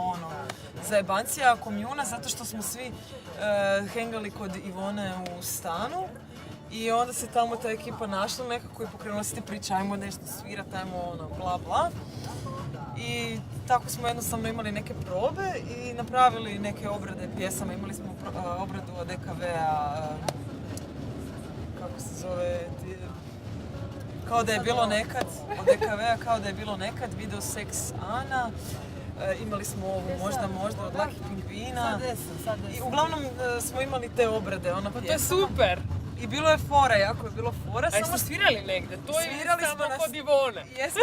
zajebancija, Komjuna, zato što smo svi hengali kod Ivone u stanu. I onda se tamo ta ekipa našla nekako i pokrenula se ti priča, ajmo nešto svirat, ajmo bla bla. I tako smo jednostavno imali neke probe i napravili neke obrade pjesama. Imali smo obradu od EKV-a, kako se zove, kao da je bilo nekad, od EKV-a kao da je bilo nekad, video Sex Ana, imali smo ovu možda od Lakih pingvina. Sad I uglavnom smo imali te obrade, ono Pa to je super! I bilo je fora, jako je bilo fora. A jeste svirali negdje? To je Svirali samo smo kod Ivone. Jesmo,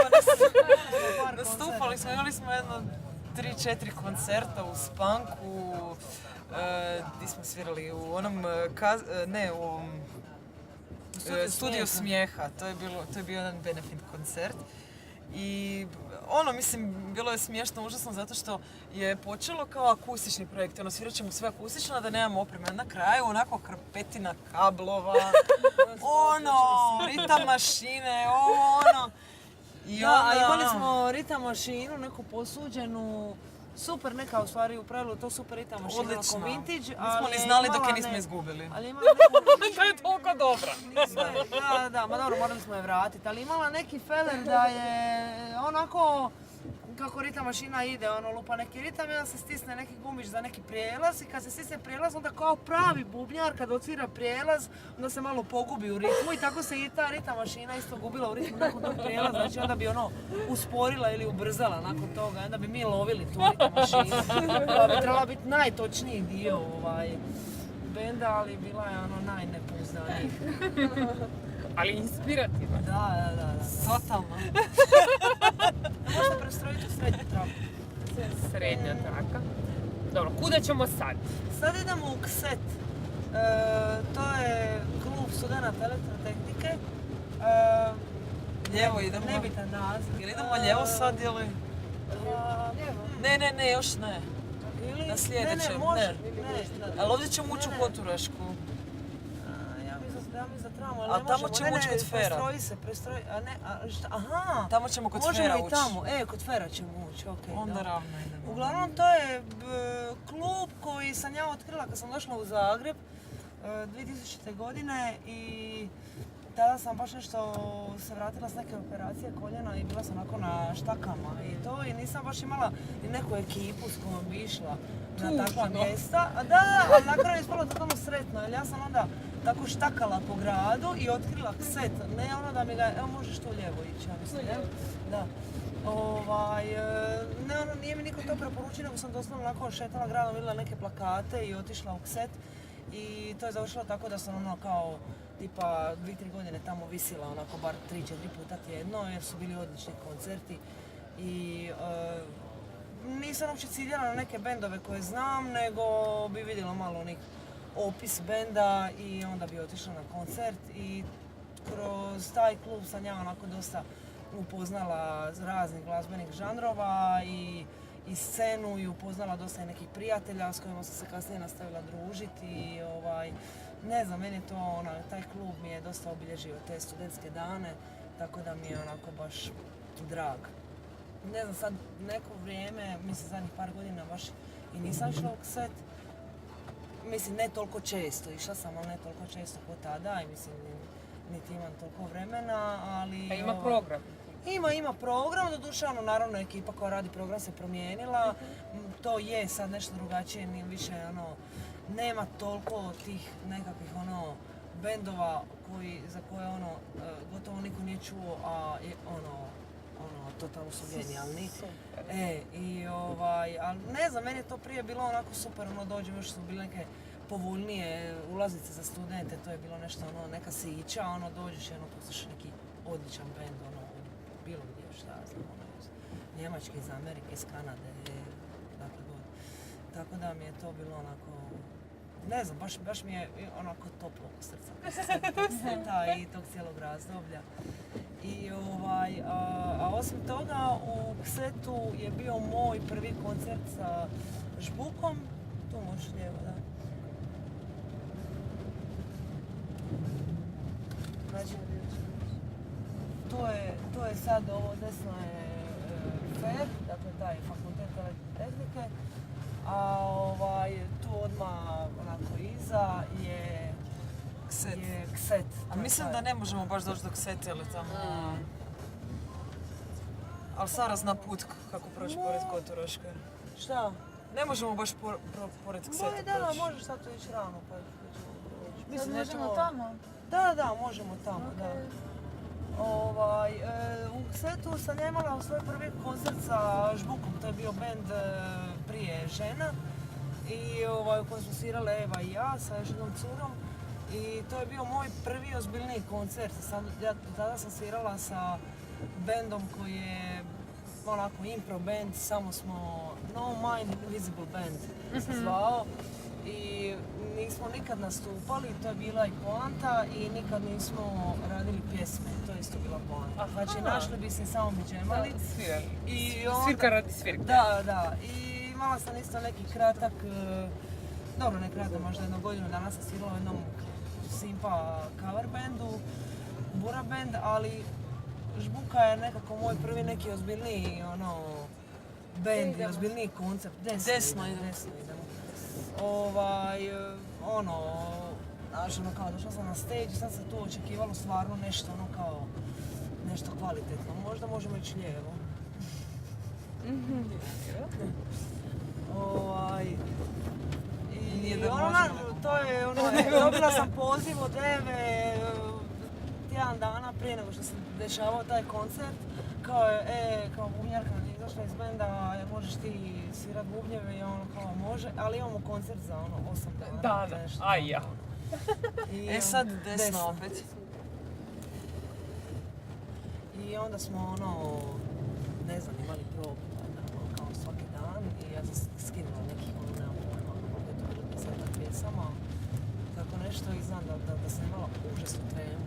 nastupali smo, imali smo jedno 3-4 koncerta u Spanku, gdje smo svirali u onom, Studiju smijeha, to je bio jedan benefit koncert. I mislim, bilo je smiješno, užasno, zato što je počelo kao akustični projekt, svirat ćemo sve akustično, da nemamo opreme. Na kraju, onako krpetina kablova, ritam mašine, imali smo ritam mašinu, neku posuđenu, super neka, u stvari, u pravilu to super ritam mašina, odlično. onako vintage, Nismo ni znali dok je nismo izgubili. Ali imala neku... To je toliko dobra. Da, ma dobro, morali smo je vratiti, ali imala neki feler da je onako, kako ritam mašina ide, lupa neki ritam i onda se stisne neki gumić za neki prijelaz i kad se stisne prijelaz onda kao pravi bubnjar kad odsvira prijelaz onda se malo pogubi u ritmu i tako se i ta ritam mašina isto gubila u ritmu nakon tog prijelaza, znači onda bi usporila ili ubrzala nakon toga, onda bi mi lovili tu ritam mašinu. To bi trebala biti najtočniji dio benda, ali bila je najnepouzdanijih. Ali inspirativno. Da. Totalno. Možda prestrojiti u srednju traku. Srednja traka. Dobro, kuda ćemo sad? Sad idemo u KSET. To je klub studenata elektrotehnike. Lijevo idemo. Nebitan naziv. Ili idemo lijevo sad ili... Lijevo. Ne, još ne. Na sljedećem. Ne, može. Ali ovdje ćemo ući u Koturašku. Ja mi za tramu, ali A ne tamo možemo. ćemo ući kod Fera. Prestroji, aha. Tamo ćemo kod Fera Možemo ući. i tamo, kod Fera ćemo ući, okej. Onda ravno idemo. Uglavnom, to je klub koji sam ja otkrila kad sam došla u Zagreb 2000. godine i tada sam baš nešto se vratila s neke operacije koljena i bila sam onako na štakama i to i nisam baš imala ni neku ekipu s kojom bi išla na takva mjesta. Da, ali na kraju je ispalo totalno sretno jer ja sam onda tako štakala po gradu i otkrila KSET. Ne da mi ga, evo možeš tu lijevo ići, ja mislim, ne? Da. Nije mi niko to preporučio, nego sam doslovno onako šetala gradom, vidjela neke plakate i otišla u KSET. I to je završilo tako da sam kao tipa 2-3 godine tamo visila onako bar 3-4 puta tjedno jer su bili odlični koncerti i nisam uopće ciljala na neke bendove koje znam, nego bi vidjela malo onih opis benda i onda bi otišla na koncert i kroz taj klub sam ja onako dosta upoznala raznih glazbenih žanrova i scenu i upoznala dosta i nekih prijatelja s kojima sam se kasnije nastavila družiti i ne znam, meni je to taj klub mi je dosta obilježio te studentske dane, tako da mi je onako baš drag. Ne znam, sad neko vrijeme, mislim zadnjih par godina baš i nisam išla u KSET. Mislim, ne toliko često, išla sam, ali ne toliko često kao tada i mislim, niti imam toliko vremena, ali... A ima program? Ima program, doduše naravno ekipa koja radi program se promijenila, to je sad nešto drugačije, nije više nema toliko tih nekakvih bendova za koje gotovo niko nije čuo, a je totalno su genijalni. Ali ne znam, meni je to prije bilo onako super, dođem, još su bile neke povoljnije ulaznice za studente, to je bilo nešto neka sića, dođeš i poslušaš neki odličan bend, bilo gdje, šta ja znam, iz Njemačke, iz Amerike, iz Kanade, dakle god. Tako da mi je to bilo onako, ne znam, baš mi je onako toplo u srca kad se sjetim tog sveta i tog cijelog razdoblja. A osim toga, u KSET-u je bio moj prvi koncert sa Žbukom, tu možeš lijevo, da. Znači, to je sad ovo desno je FER, dakle taj fakultet elektrotehnike, a tu odmah onako iza je KSET. A mislim da ne možemo baš doći do KSET-a ili tamo... Ali Sara zna put kako proći pored Koturaške. Šta? Ne možemo baš pored KSET-a proći. Da, možeš sad tu ići rano pa ćemo proći. Mislim, možemo tamo? Da, možemo tamo, da. U Setu sam ja imala svoj prvi koncert sa Žbukom, to je bio band prije žena i u kojem smo svirale Eva i ja sa još jednom curom i to je bio moj prvi ozbiljniji koncert. Tada sam svirala sa bandom koji je onako impro band, samo smo No Mind Invisible Band se zvao i nismo nikad nastupali, to je bila i poanta i nikad nismo radili pjesme, to je isto bila poanta. Znači našli bi se samo mi džemali. Svirka radi svirke. Da. I imala sam isto neki kratak, dobro ne kratak, možda jednu godinu dana sam svirala u jednom simpa cover bandu, Bura band, ali Žbuka je nekako moj prvi neki ozbiljniji band i ozbiljniji koncept. Desno idemo. Kao došla sam na stage i sad se tu očekivalo stvarno nešto nešto kvalitetno. Možda možemo ići lijevo. Dobila sam poziv od Eve tjedan dana prije nego što se dešavao taj koncert. Kao bubnjarka nam je izašla iz benda, možeš ti svirat bubnjeve i kao može, ali imamo koncert za 8 dana. Da, aj ja. Sad desno opet. I onda smo ne znam, imali probu kao svaki dan i ja sam skinula nekih nemam pojma, možda je to bilo 10 pjesama, tako nešto i znam da sam imala užasnu tremu.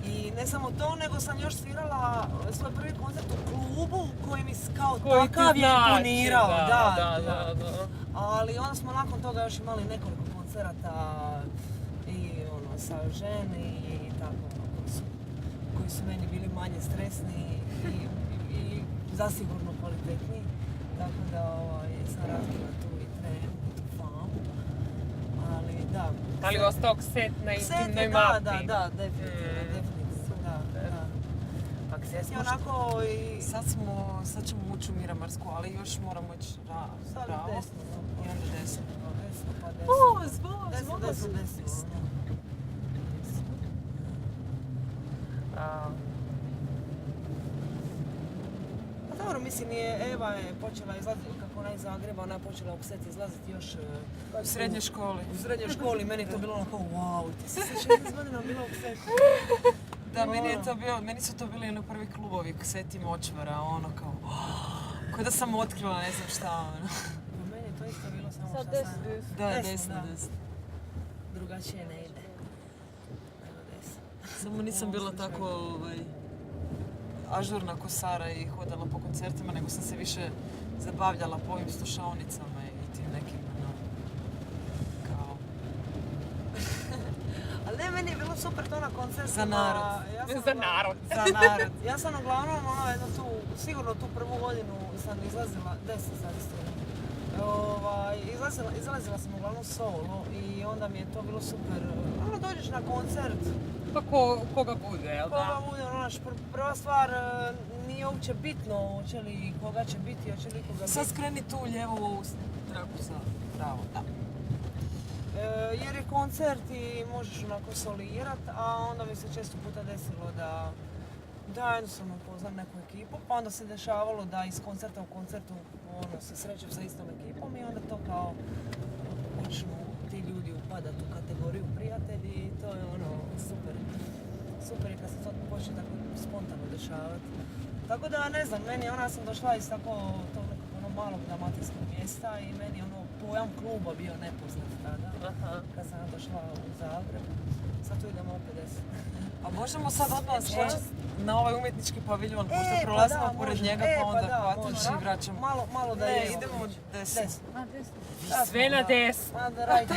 I ne samo to, nego sam još svirala svoj prvi koncert u klubu koji mi kao takav je imponirao. Da. Ali onda smo nakon toga još imali nekoliko koncerata i sa ženi i tako koji su meni bili manje stresni i zasigurno kvalitetniji. Tako da sam razvila tu i tremu i tu famu. Ali da. Ali ostao set na intimnoj mapi. Da, definitivno. Sad ćemo ući u Miramarsku, ali još moramo ići pravo. Desno. I onda desno. Desno. Dobro, mislim, Eva je počela izlaziti, kako ona iz Zagreba, ona je počela u Set izlaziti još u srednjoj školi. U srednjoj školi, meni je to bilo onako, wow, ti si 16 godina bila u Setu. Da, meni su to bili prvi klubovi, Seti Močvara, kao da sam otkrila ne znam šta. Meni je to isto bilo samo šta sam. Da, desno. Drugačije ne ide. Samo nisam bila tako ažurna ko Sara i hodala po koncertima, nego sam se više zabavljala po ovim slušaonicama i tim nekim, kao... Ali ne, meni je bilo super to na koncertima. Za narod. Za narod. Ja sam uglavnom, sigurno tu prvu godinu sam izlazila, 10 sad isto. Izlazila sam uglavnom solo i onda mi je to bilo super. Dođeš na koncert. Pa koga bude, jel da? Koga bude, prva stvar nije uopće bitno hoće li koga će biti, hoće li koga biti. Sad skreni tu lijevo u ovu traku sa pravo, da. Jer je koncert i možeš onako solirat, a onda mi se često puta desilo da jednostavno upoznam neku ekipu, pa onda se dešavalo da iz koncerta u koncertu se srećem sa istom ekipom i onda to kao počnu ti ljudi upadat u kategoriju prijatelji i to je super. Super je kad se to počne tako spontano dešavati. Tako da ne znam, meni ja sam došla iz tako tog nekog malog dalmatinskog mjesta i meni pojam kluba bio nepoznat tada. Kad sam došla u Zagreb, sad tu idemo opet 10. A možemo sad odmah skočiti na ovaj umjetnički paviljon, pošto prolazimo pored njega pa onda hvataš i vraćamo. Malo da je. Idemo desno. Sve na desno. Right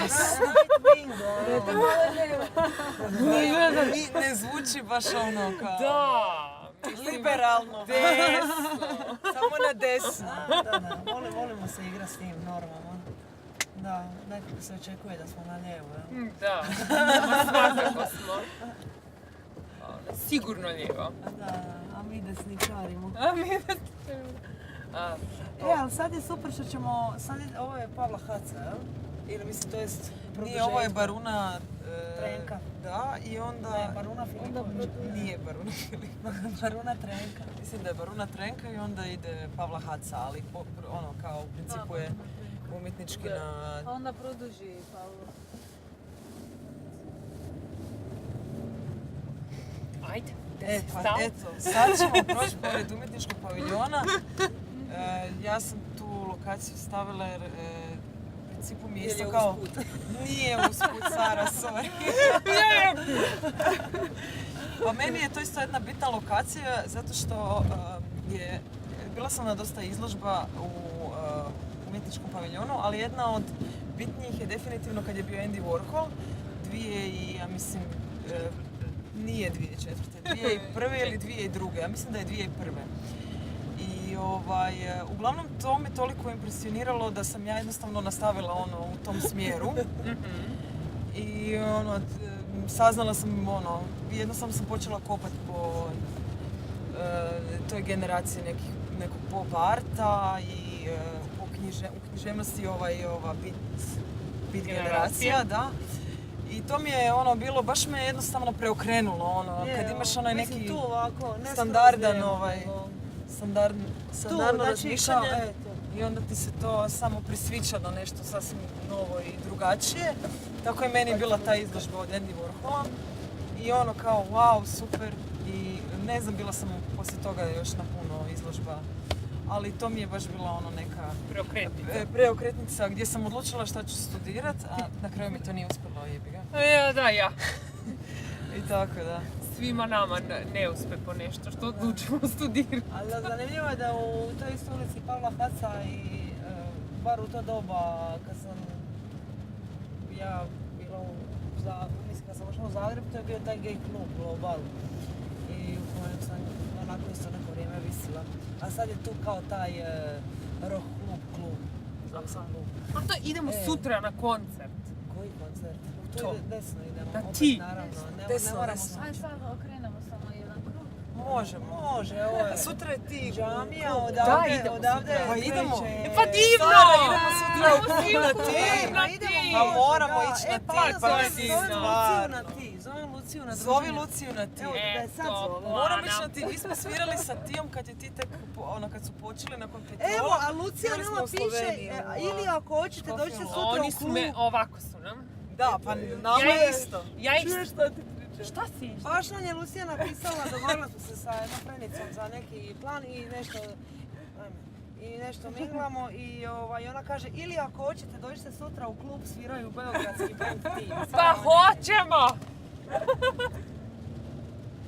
Ne zvuči baš ono kao... Da. Liberalno. Desno. Samo na desno. Da. Volimo se igrati s tim normalno. Da, nekako se očekuje da smo na lijevo, jel? Da, svakako smo. Sigurno lijevo. Da, a mi desničarimo. ali sad je super što ćemo, ovo je Pavla Haca, jel? Ili mislim, to jest Nije, ovo je Baruna... Trenka. Da, i onda... Ne, Baruna Filipović. Nije Baruna Filipović. Baruna Trenka. Mislim da je Baruna Trenka i onda ide Pavla Haca, ali ono, kao u principu je umjetnički na... A onda produži Pavlo. Ajde. Eto, sad ćemo proći pored umjetničkog paviljona. Ja sam tu lokaciju stavila jer u principu mi je isto kao... Nije usput, Sara, sorry. Pa meni je to isto jedna bitna lokacija zato što bila sam na dosta izložba u umjetničkom paviljonu, ali jedna od bitnijih je definitivno kad je bio Andy Warhol, ja mislim, nije 2004. 2001. ili 2002. Ja mislim da je 2001. I uglavnom to me toliko impresioniralo da sam ja jednostavno nastavila u tom smjeru. I saznala sam jednostavno sam počela kopati po toj generaciji nekog pop arta i u književnosti ova bit generacija, da. I to mi je bilo, baš me jednostavno preokrenulo, kad imaš onaj neki standardno razmišljanje i onda ti se to samo prisvića na nešto sasvim novo i drugačije. Tako je meni bila ta izložba od Andy Warhola i kao wow, super, i ne znam, bila sam poslije toga još na puno izložba, ali to mi je baš bila neka preokretnica gdje sam odlučila šta ću studirat, a na kraju mi to nije uspjelo, jebi ga. Ja. I tako, da. Svima nama ne uspe po nešto što odlučimo studirati. Ali zanimljivo je da u toj istoj ulici Pavla Haca i bar u to doba kad sam ja bila mislim kad sam ušla u Zagreb, to je bio taj gay klub Global i u kojem sam onako isto neko vrijeme visila. A sad je tu kao taj rock klub. Zove se klub. A to idemo sutra na koncert. Koji koncert? Tu desno idemo. Na opet, ti. Naravno, Desno, ne moramo desno. sad. Sad okrenemo samo jedan krug. Može, ovo je. Sutra je ti Džamija, idemo odavde sutra. Pa idemo. kreće. Pa divno! Sara, idemo sutra u klub na ti. Na ti! Pa moramo ići na ti, pa si stvarno. Zovem Luciju na Zovi Luciju na ti. Evo, da je sad zove. Moramo ići na ti. Mi smo svirali sa Tijom kad je ti tek, kad su počeli nakon Petrola. Evo, a Lucija nama piše, ili ako hoćete dođite sutra u Oni su klub. ovako su nam. Da, pa nama Ja isto. Čuješ šta ti pričam? Šta si? Baš nam je Lucija napisala, dogovorila smo se sa jednom frenicom za neki plan i nešto miglamo i ona kaže ili ako hoćete dođite sutra u klub, sviraju beogradski band Team. Pa hoćemo!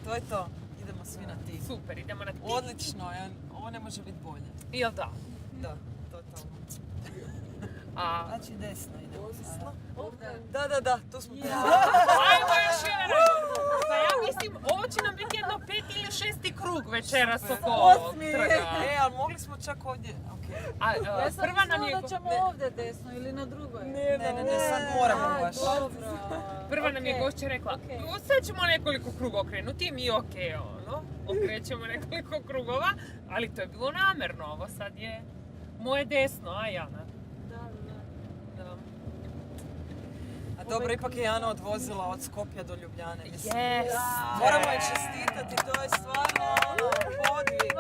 To je to. Idemo svi na ti. Super, idemo na ti. Odlično, ovo ne može biti bolje. Jel da? Da, totalno. Znači desno idemo sada. Da, tu smo. Ajmo još jedan. Pa ja mislim, ovo će nam biti jedno 5. ili 6. krug večeras oko ovog trga. Ali mogli smo čak ovdje, Ja sam prva nam mislila je... da ćemo ovdje desno ili na drugoj. Ne, sad moramo baš. Dobro. Prva nam je gošća rekla, sad ćemo nekoliko kruga okrenuti, mi okrećemo nekoliko krugova, ali to je bilo namjerno, ovo sad je moje desno, a Jana? Da. A dobro, ipak je Jana odvozila od Skopja do Ljubljane. Yes! Moramo je čestitati, to je stvarno podvig.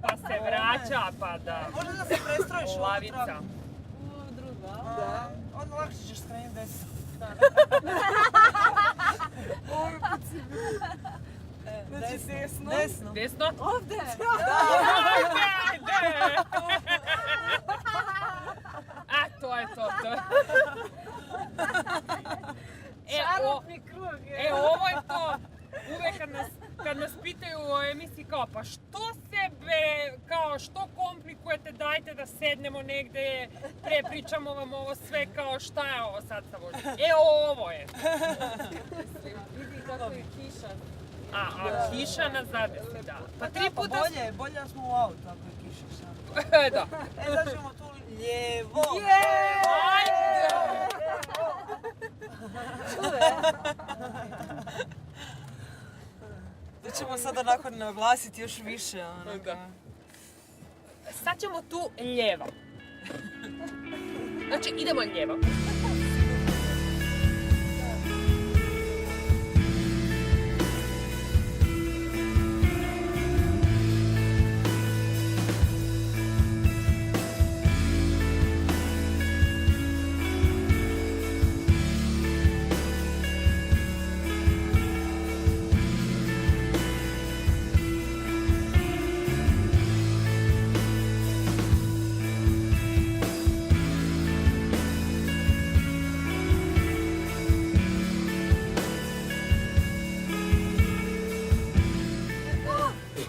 Pa se vraća, pa da. Možda da se prestrojiš Lavica. Ovo druga. Da. Onda lakše ćeš skrenuti desno. Znači desno. Desno? Ovdje! A, to je to. Čarobni krug. Ovo je to. Uvek kad nas pitaju o emisiji kao, pa što što komplikujete, dajte da sednemo negdje, prepričamo vam ovo sve, kao šta je ovo sad sa vožnjom. Ovo je. Vidi kako je kiša. A kiša nas zadesi, da. Pa 3 puta... Bolje da smo u autu ako je kiša sad. Da. Sad ćemo tu lijevo. Ajde! To ćemo sada nakon naglasiti još više. sad ćemo tu lijevo. Znači, idemo lijevo.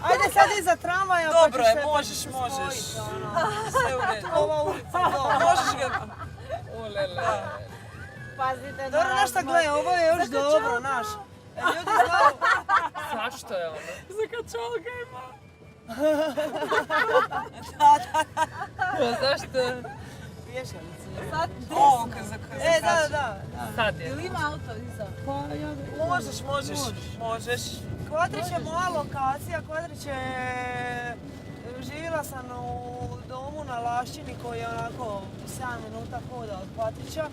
Ajde sad iza tramvaja Dobro pa je, ćeš se možeš. spojiti, ono. Sve u redu. Ova ulica, dobro. Možeš ga... Pazite na Dobro, znaš šta, gle, ovo je još dobro, naš. Ljudi znaju. Zašto je ono? Zakačalga ima. Zašto? Vješalice. Sad O, Da. Sad je. ili ima auto iza? Možeš. Kvadrić je moja lokacija, Kvadrić je... Živjela sam u domu na Lašćini koji je onako 7 minuta hoda od Kvadrića.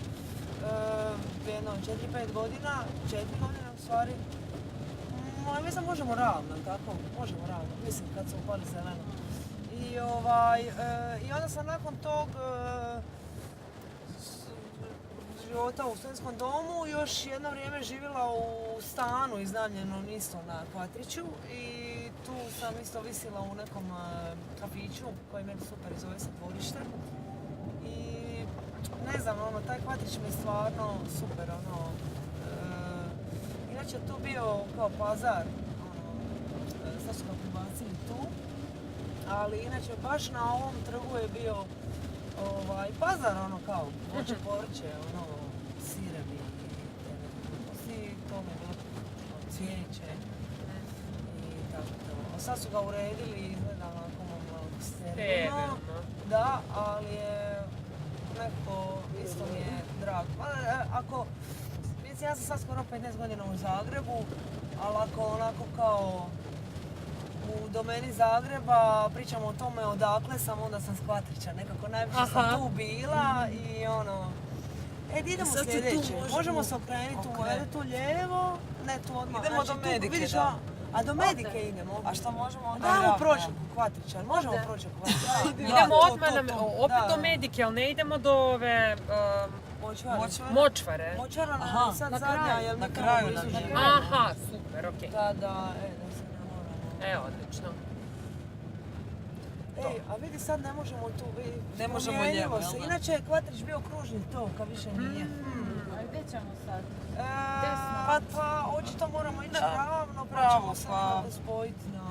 Jedno 4-5 godina, 4 godine u stvari. Mislim možemo ravno, tako? Možemo ravno, mislim kad se upali zeleno. I onda sam nakon tog života u studentskom domu još jedno vrijeme živjela u stanu iznajmljenom isto na Kvatriću i tu sam isto visila u nekom kafiću koji meni super zove se Dvorište. I ne znam, taj Kvatrić mi je stvarno super, inače tu bio kao pazar, sad su ga pribacili tu, ali inače baš na ovom trgu je bio pazar, kao voće, povrće, sirevi, i to mi je bilo cvijeće i tako to. Sad su ga uredili, izgleda onako malo sterilno, da, ali je nekako isto mi je drago. Mislim, ja sam sad skoro 15 godina u Zagrebu, ali ako onako kao u domeni Zagreba pričamo o tome odakle sam, onda sam s Kvatrića. Nekako najviše sam tu bila i idemo sljedeće. Možemo se okrenuti tu lijevo, ne tu odmah. Idemo do Medike, da. A do Medike idemo. A šta možemo onda? Ajmo proći oko Kvatrića, možemo proći oko Kvatrića. Idemo odmah opet do Medike, ali ne idemo do ove... Močvare. Močvara nam je sad zadnja, jer na mi kraju tamo nam je. Aha, super, okej. Da se ne moramo. Odlično. A vidi sad ne možemo tu, Ne možemo lijevo, se. jel da? Inače je Kvatrić bio kružni tok, a više nije. A gdje ćemo sad? Pa očito moramo ići ravno, pa Pravo, ćemo se pa- nekako spojiti na...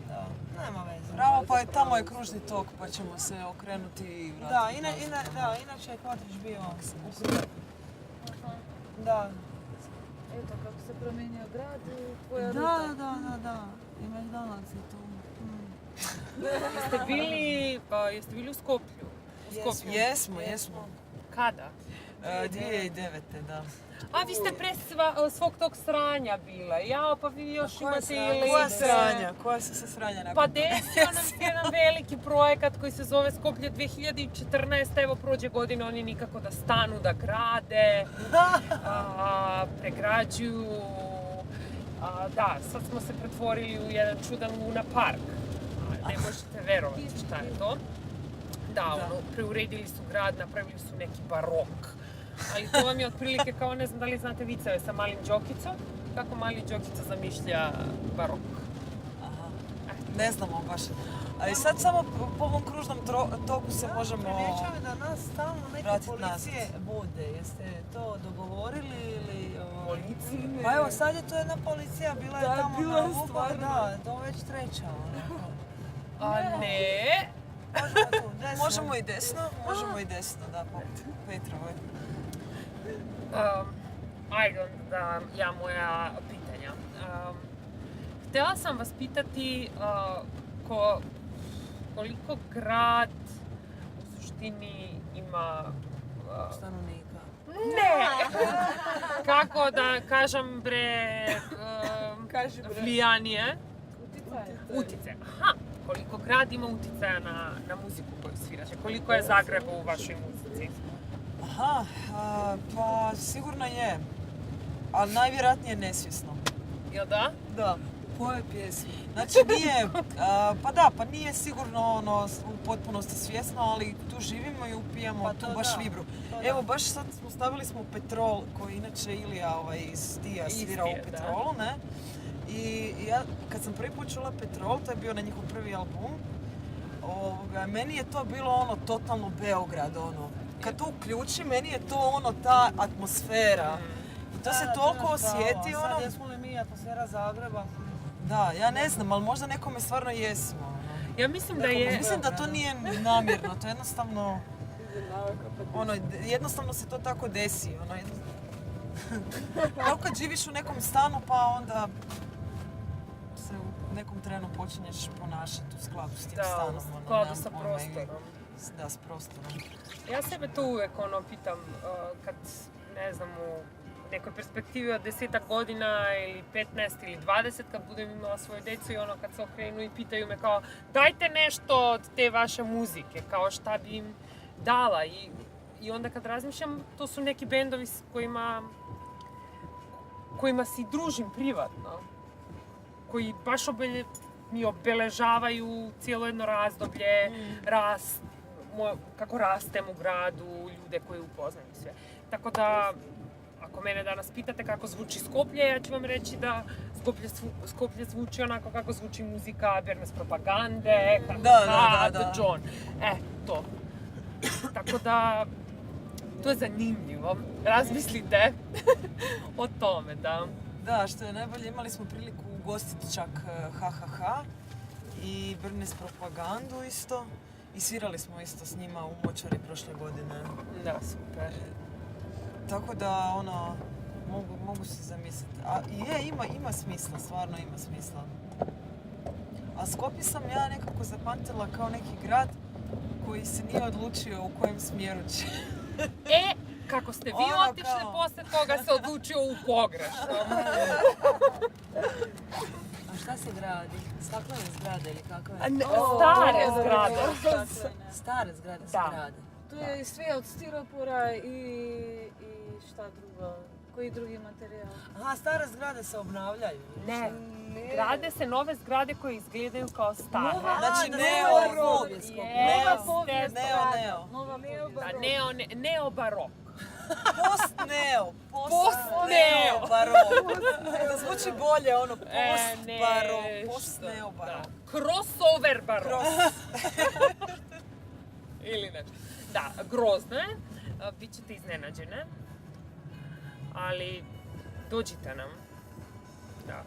Da, nema veze. Pravo, pa je tamo je kružni tok, pa ćemo se okrenuti i vratiti. Inače je Kvatrić bio u krugu. Da. Eto kako se promijenio grad i tvoja ruta. Da. I McDonald's je tu. Jeste bili u Skoplju? Jesmo. Kada? 2009. da. A vi ste pre svog tog sranja bila. Pa vi još imate ili... Koja se sranja nakon? Pa desio nam se jedan veliki projekat koji se zove Skoplje 2014. Evo prođe godine, oni nikako da stanu, da grade, pregrađuju. Da, sad smo se pretvorili u jedan čudan Luna Park. Ne možete verovati šta je to. Da, preuredili su grad, napravili su neki barok. Ali to vam je otprilike kao, ne znam da li znate viceve sa malim Đokicom. Kako mali Đokica zamišlja barok. Ne znamo baš. Ali sad samo po ovom kružnom toku se možemo Primjećujem da nas stalno neke vratiti policije vode. Jeste to dogovorili ili... Policije? Pa evo sad je to jedna policija, bila je tamo bila na je Vukovar, stvarno. da, to već treća. A ne? Možemo tu, desno. Možemo i desno, da, po Petrovoj. Ajde onda moja pitanja. Htjela sam vas pitati koliko grad u suštini ima... Stanovnika. Ne! Kako da kažem bre... Vlijanije? Utjecaj. Aha! Koliko grad ima utjecaja na muziku koju sviraš? Koliko je Zagreba u vašoj muzici? Aha, pa sigurno je. Ali najvjerojatnije nesvjesno. Jel da? Da. Koje pjesme? Znači nije, pa nije sigurno u potpunosti svjesno, ali tu živimo i upijamo Pa tu to baš da, vibru. to da. Evo, baš sad stavili smo Petrol, koji inače Ilija iz Dija svira u Petrolu, ne? I ja, kad sam prvi put čula Petrol, to je bio na njihov prvi album, meni je to bilo totalno Beograd, Kad to uključi, meni je to ta atmosfera. I to se toliko osjeti, Sad jesmo li mi atmosfera Zagreba? Da, ja ne znam, ali možda nekome stvarno jesmo. Ja mislim da je... Mislim da to nije namjerno, to jednostavno... jednostavno se to tako desi, Kao kad živiš u nekom stanu, pa onda se u nekom trenu počinješ ponašati u skladu s tim stanom. U skladu sa prostorom. Da, s prostorom. Ja sebe to uvijek pitam, kad, ne znam, u nekoj perspektivi od 10 godina ili 15 ili 20, kad budem imala svoju djecu i kad se okrenu i pitaju me kao dajte nešto od te vaše muzike, kao šta bi im dala. I onda kad razmišljam, to su neki bendovi s kojima si družim privatno, koji baš mi obeležavaju cijelo jedno razdoblje, kako rastem u gradu, ljude koji upoznaju sve. Tako da, ako mene danas pitate kako zvuči Skoplje, ja ću vam reći da Skoplje zvuči onako kako zvuči muzika Bernes Propagande, The John. To. Tako da, to je zanimljivo. Razmislite o tome, da. Da, što je najbolje, imali smo priliku ugostiti čak HHH i Bernes Propagandu isto. I svirali smo isto s njima u Močvari prošle godine. Da, super. Tako da, mogu si zamisliti. A ima smisla, stvarno ima smisla. A Skopje sam ja nekako zapamtila kao neki grad koji se nije odlučio u kojem smjeru će. Kako ste vi otišli, poslije toga se odlučio u pogrešno. A šta se gradi? Staklene zgrade ili kakve? Stare zgrade. Stare zgrade se grade. Tu je sve od stiropora i šta drugo? Koji drugi materijal? Aha, stare zgrade se obnavljaju. Ne. Grade se nove zgrade koje izgledaju kao stare. Znači Neo-barok. Post-neo barok. Da zvuči bolje, post-neo barok. Crossover barok. Ili nešto. Da, grozno je. Bit ćete iznenađene. Ali dođite nam. Da.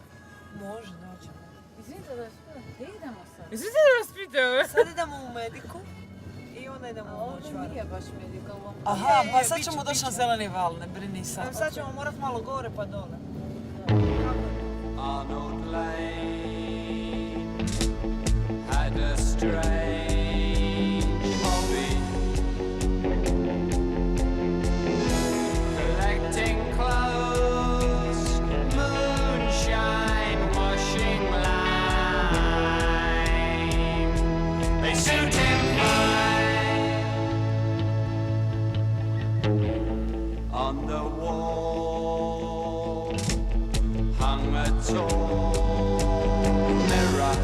Može, dođemo. Izvinite da vas pitam, idemo sad? Izvinite da vas pitam. Sad idemo u Mediku i onda idemo u Močvar. Ovo nije baš Medika. Aha, pa sad ćemo doći na zeleni val, ne brini sad. Sad ćemo morat malo gore pa dole. Arnold Lane had a strange hobby, collecting clothes, moonshine, washing lime. They suit him fine. On the wall hung a tall mirror,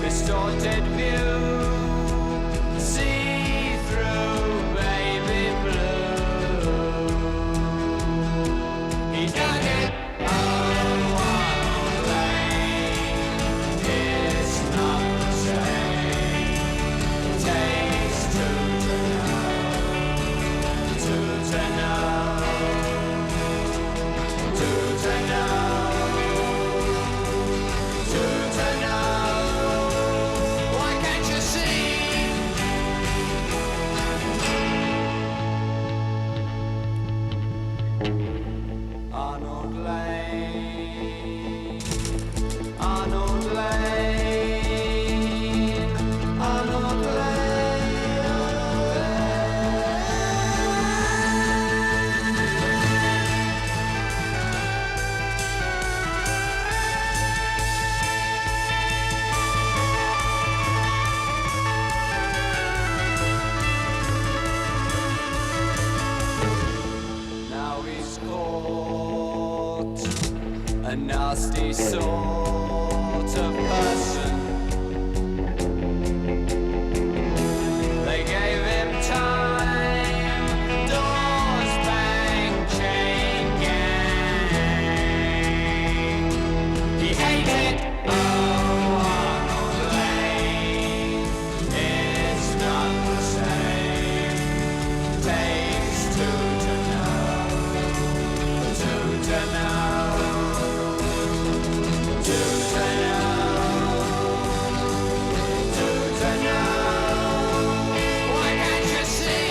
distorted view, see through baby blue. He dug it one lane, it's not the same. Takes two to know. Why can't you see a nasty sort of person. They gave him time, doors bang, chain gang. He hated Arnold Lane. It's not the same. Takes two to know. Two to know. Two to know. Two to know. Why can't you see?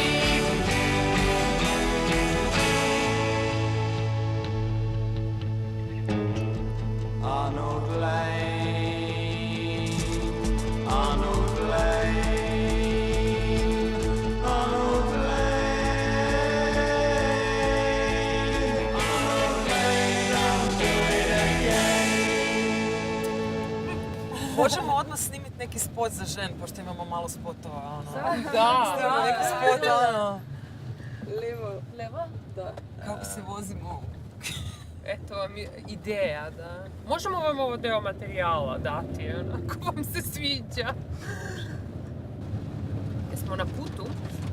Arnold Lane, Arnold Lane, Arnold Lane, Arnold Lane, I'll do it again. Možemo odmah snimiti neki spot za žen, pošto imamo malo spotova, ono. Da, Snimamo neki spot, ono. Levo? Da. Kako se vozimo. eto vam je ideja, da. Možemo vam ovo deo materijala dati, ako vam se sviđa. Jesmo na putu?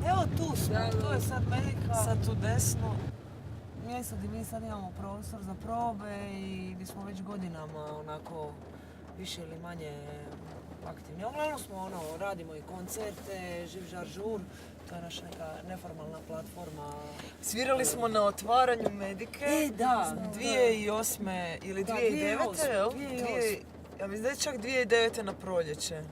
Evo tu smo, to je sad Medika. Sad tu desno. Mjesto gdje mi sad imamo prostor za probe i gdje smo već godinama onako više ili manje aktivni. Uglavnom smo radimo i koncerte, Živ žar žur, to je naša neka neformalna platforma. Svirali smo na otvaranju Medike. Da. 2008. ili 2009. jel? 2008. Ja mislim da je čak 2009. na proljeće.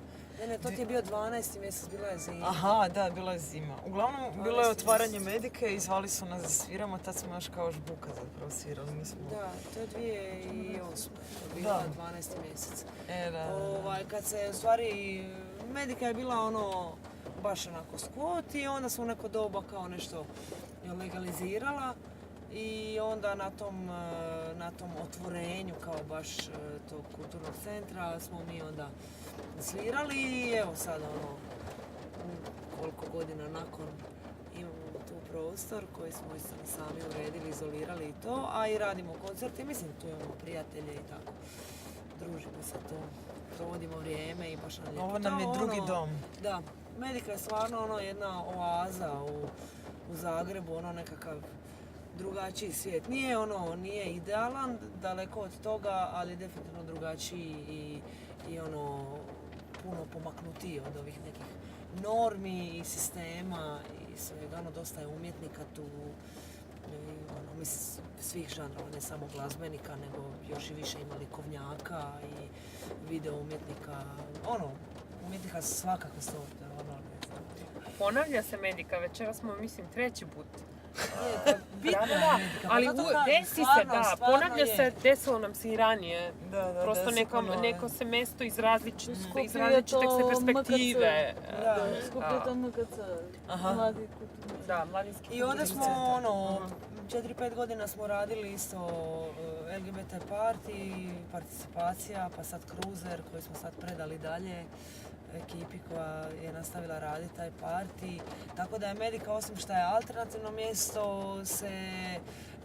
Ne, to ti je bio 12. mjesec, bila je zima. Aha, da, bila je zima. Uglavnom, bilo je otvaranje Medike i zvali su nas da sviramo, tad smo još kao žbuka zapravo svirali. Da, to je 2008. To je bila 12. mjesec. Kad se, u stvari, Medika je bila baš onako skvot i onda su u neko doba kao nešto legalizirala. I onda na tom otvorenju kao baš tog kulturnog centra smo mi onda svirali i evo sad koliko godina nakon imamo tu prostor koji smo sami uredili, izolirali i to, a i radimo koncerte, mislim tu imamo prijatelje i tako. Družimo se tu, provodimo vrijeme i baš nam lijepo. Ovo nam je drugi dom. Da, Medika je stvarno jedna oaza u Zagrebu, nekakav drugačiji svijet. Nije idealan, daleko od toga, ali definitivno drugačiji i puno pomaknutiji od ovih nekih normi i sistema i svega. Dosta je umjetnika tu, mislim, svih žanrova, ne samo glazbenika, nego još i više ima likovnjaka i video umjetnika, umjetnika svakakve sorte, Ponavlja se Medika, večera smo, mislim, treći put. Medika. Ali desi se, da, ponavlja se, desilo nam se i ranije. Prosto neko se mesto iz različite se perspektive. Skopje je to MKC, mladi kulturni. Da, mladinski I onda smo 4-5 godina smo radili isto LGBT party, participacija, pa sad Cruiser koji smo sad predali dalje ekipi koja je nastavila raditi taj party. Tako da je Medika, osim što je alternativno mjesto, se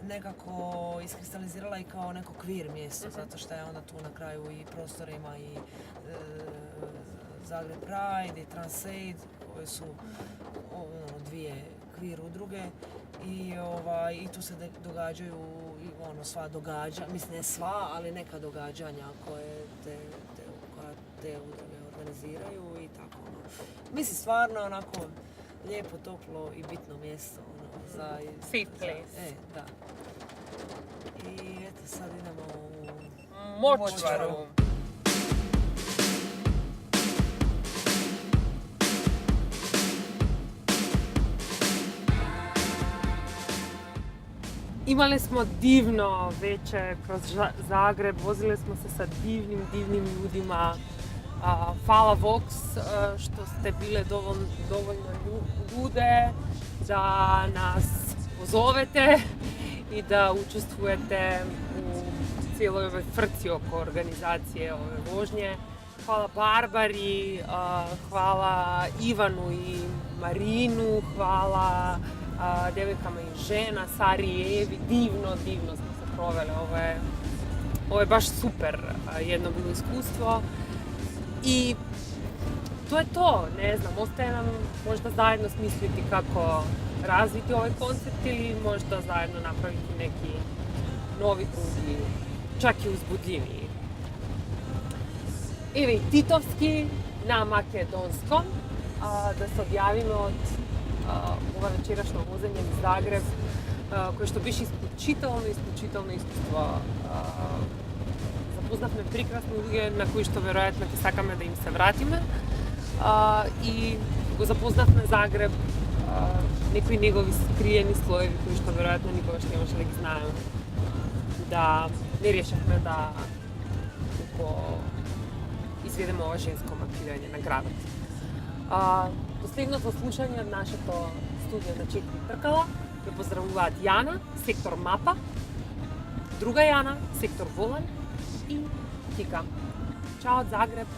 nekako iskristalizirala i kao neko queer mjesto, zato što je onda tu na kraju i prostor ima i Zagreb Pride i Transaid, koje su dvije queer udruge i tu se događaju sva događanja, mislim ne sva, ali neka događanja koje te udruge organiziraju i tako. Mislim stvarno onako lijepo, toplo i bitno mjesto za safe place. Da. I eto sad idemo u Močvaru. Imali smo divno večer kroz Zagreb, vozili smo se sa divnim ljudima. Hvala Vox što ste bile dovoljno ljude da nas pozovete i da učestvujete u cijeloj ovoj frci oko organizacije ove vožnje. Hvala Barbari, hvala Ivanu i Marinu, hvala djevojkama i žena, Sari i Evi. Divno smo se proveli. Ovo je Ovo je baš super jedno bilo iskustvo i to je to, ne znam, ostaje nam možda zajedno smisliti kako razviti ovaj koncept ili možda zajedno napraviti neki novi, drugi, čak i uzbudljiviji. Evo titovski na makedonskom, da se odjavimo od ova večerašnjo vozenje v Zagreb, koje što biše изключително искуство. Запознавме прекрасни луѓе на кои што веројатно ќе сакаме да им се вратиме и го запознавме Загреб, некои негови скриени слоеви кои што веројатно никогаш немаше да ги знаеме. Да не решавме да го изведеме ова женско мапирање на градот. Последното слушање од нашето студио на 4 тркала ја поздравуваат Јана, сектор Мапа, друга Јана, сектор Волан и Кика. Чао од Загреб!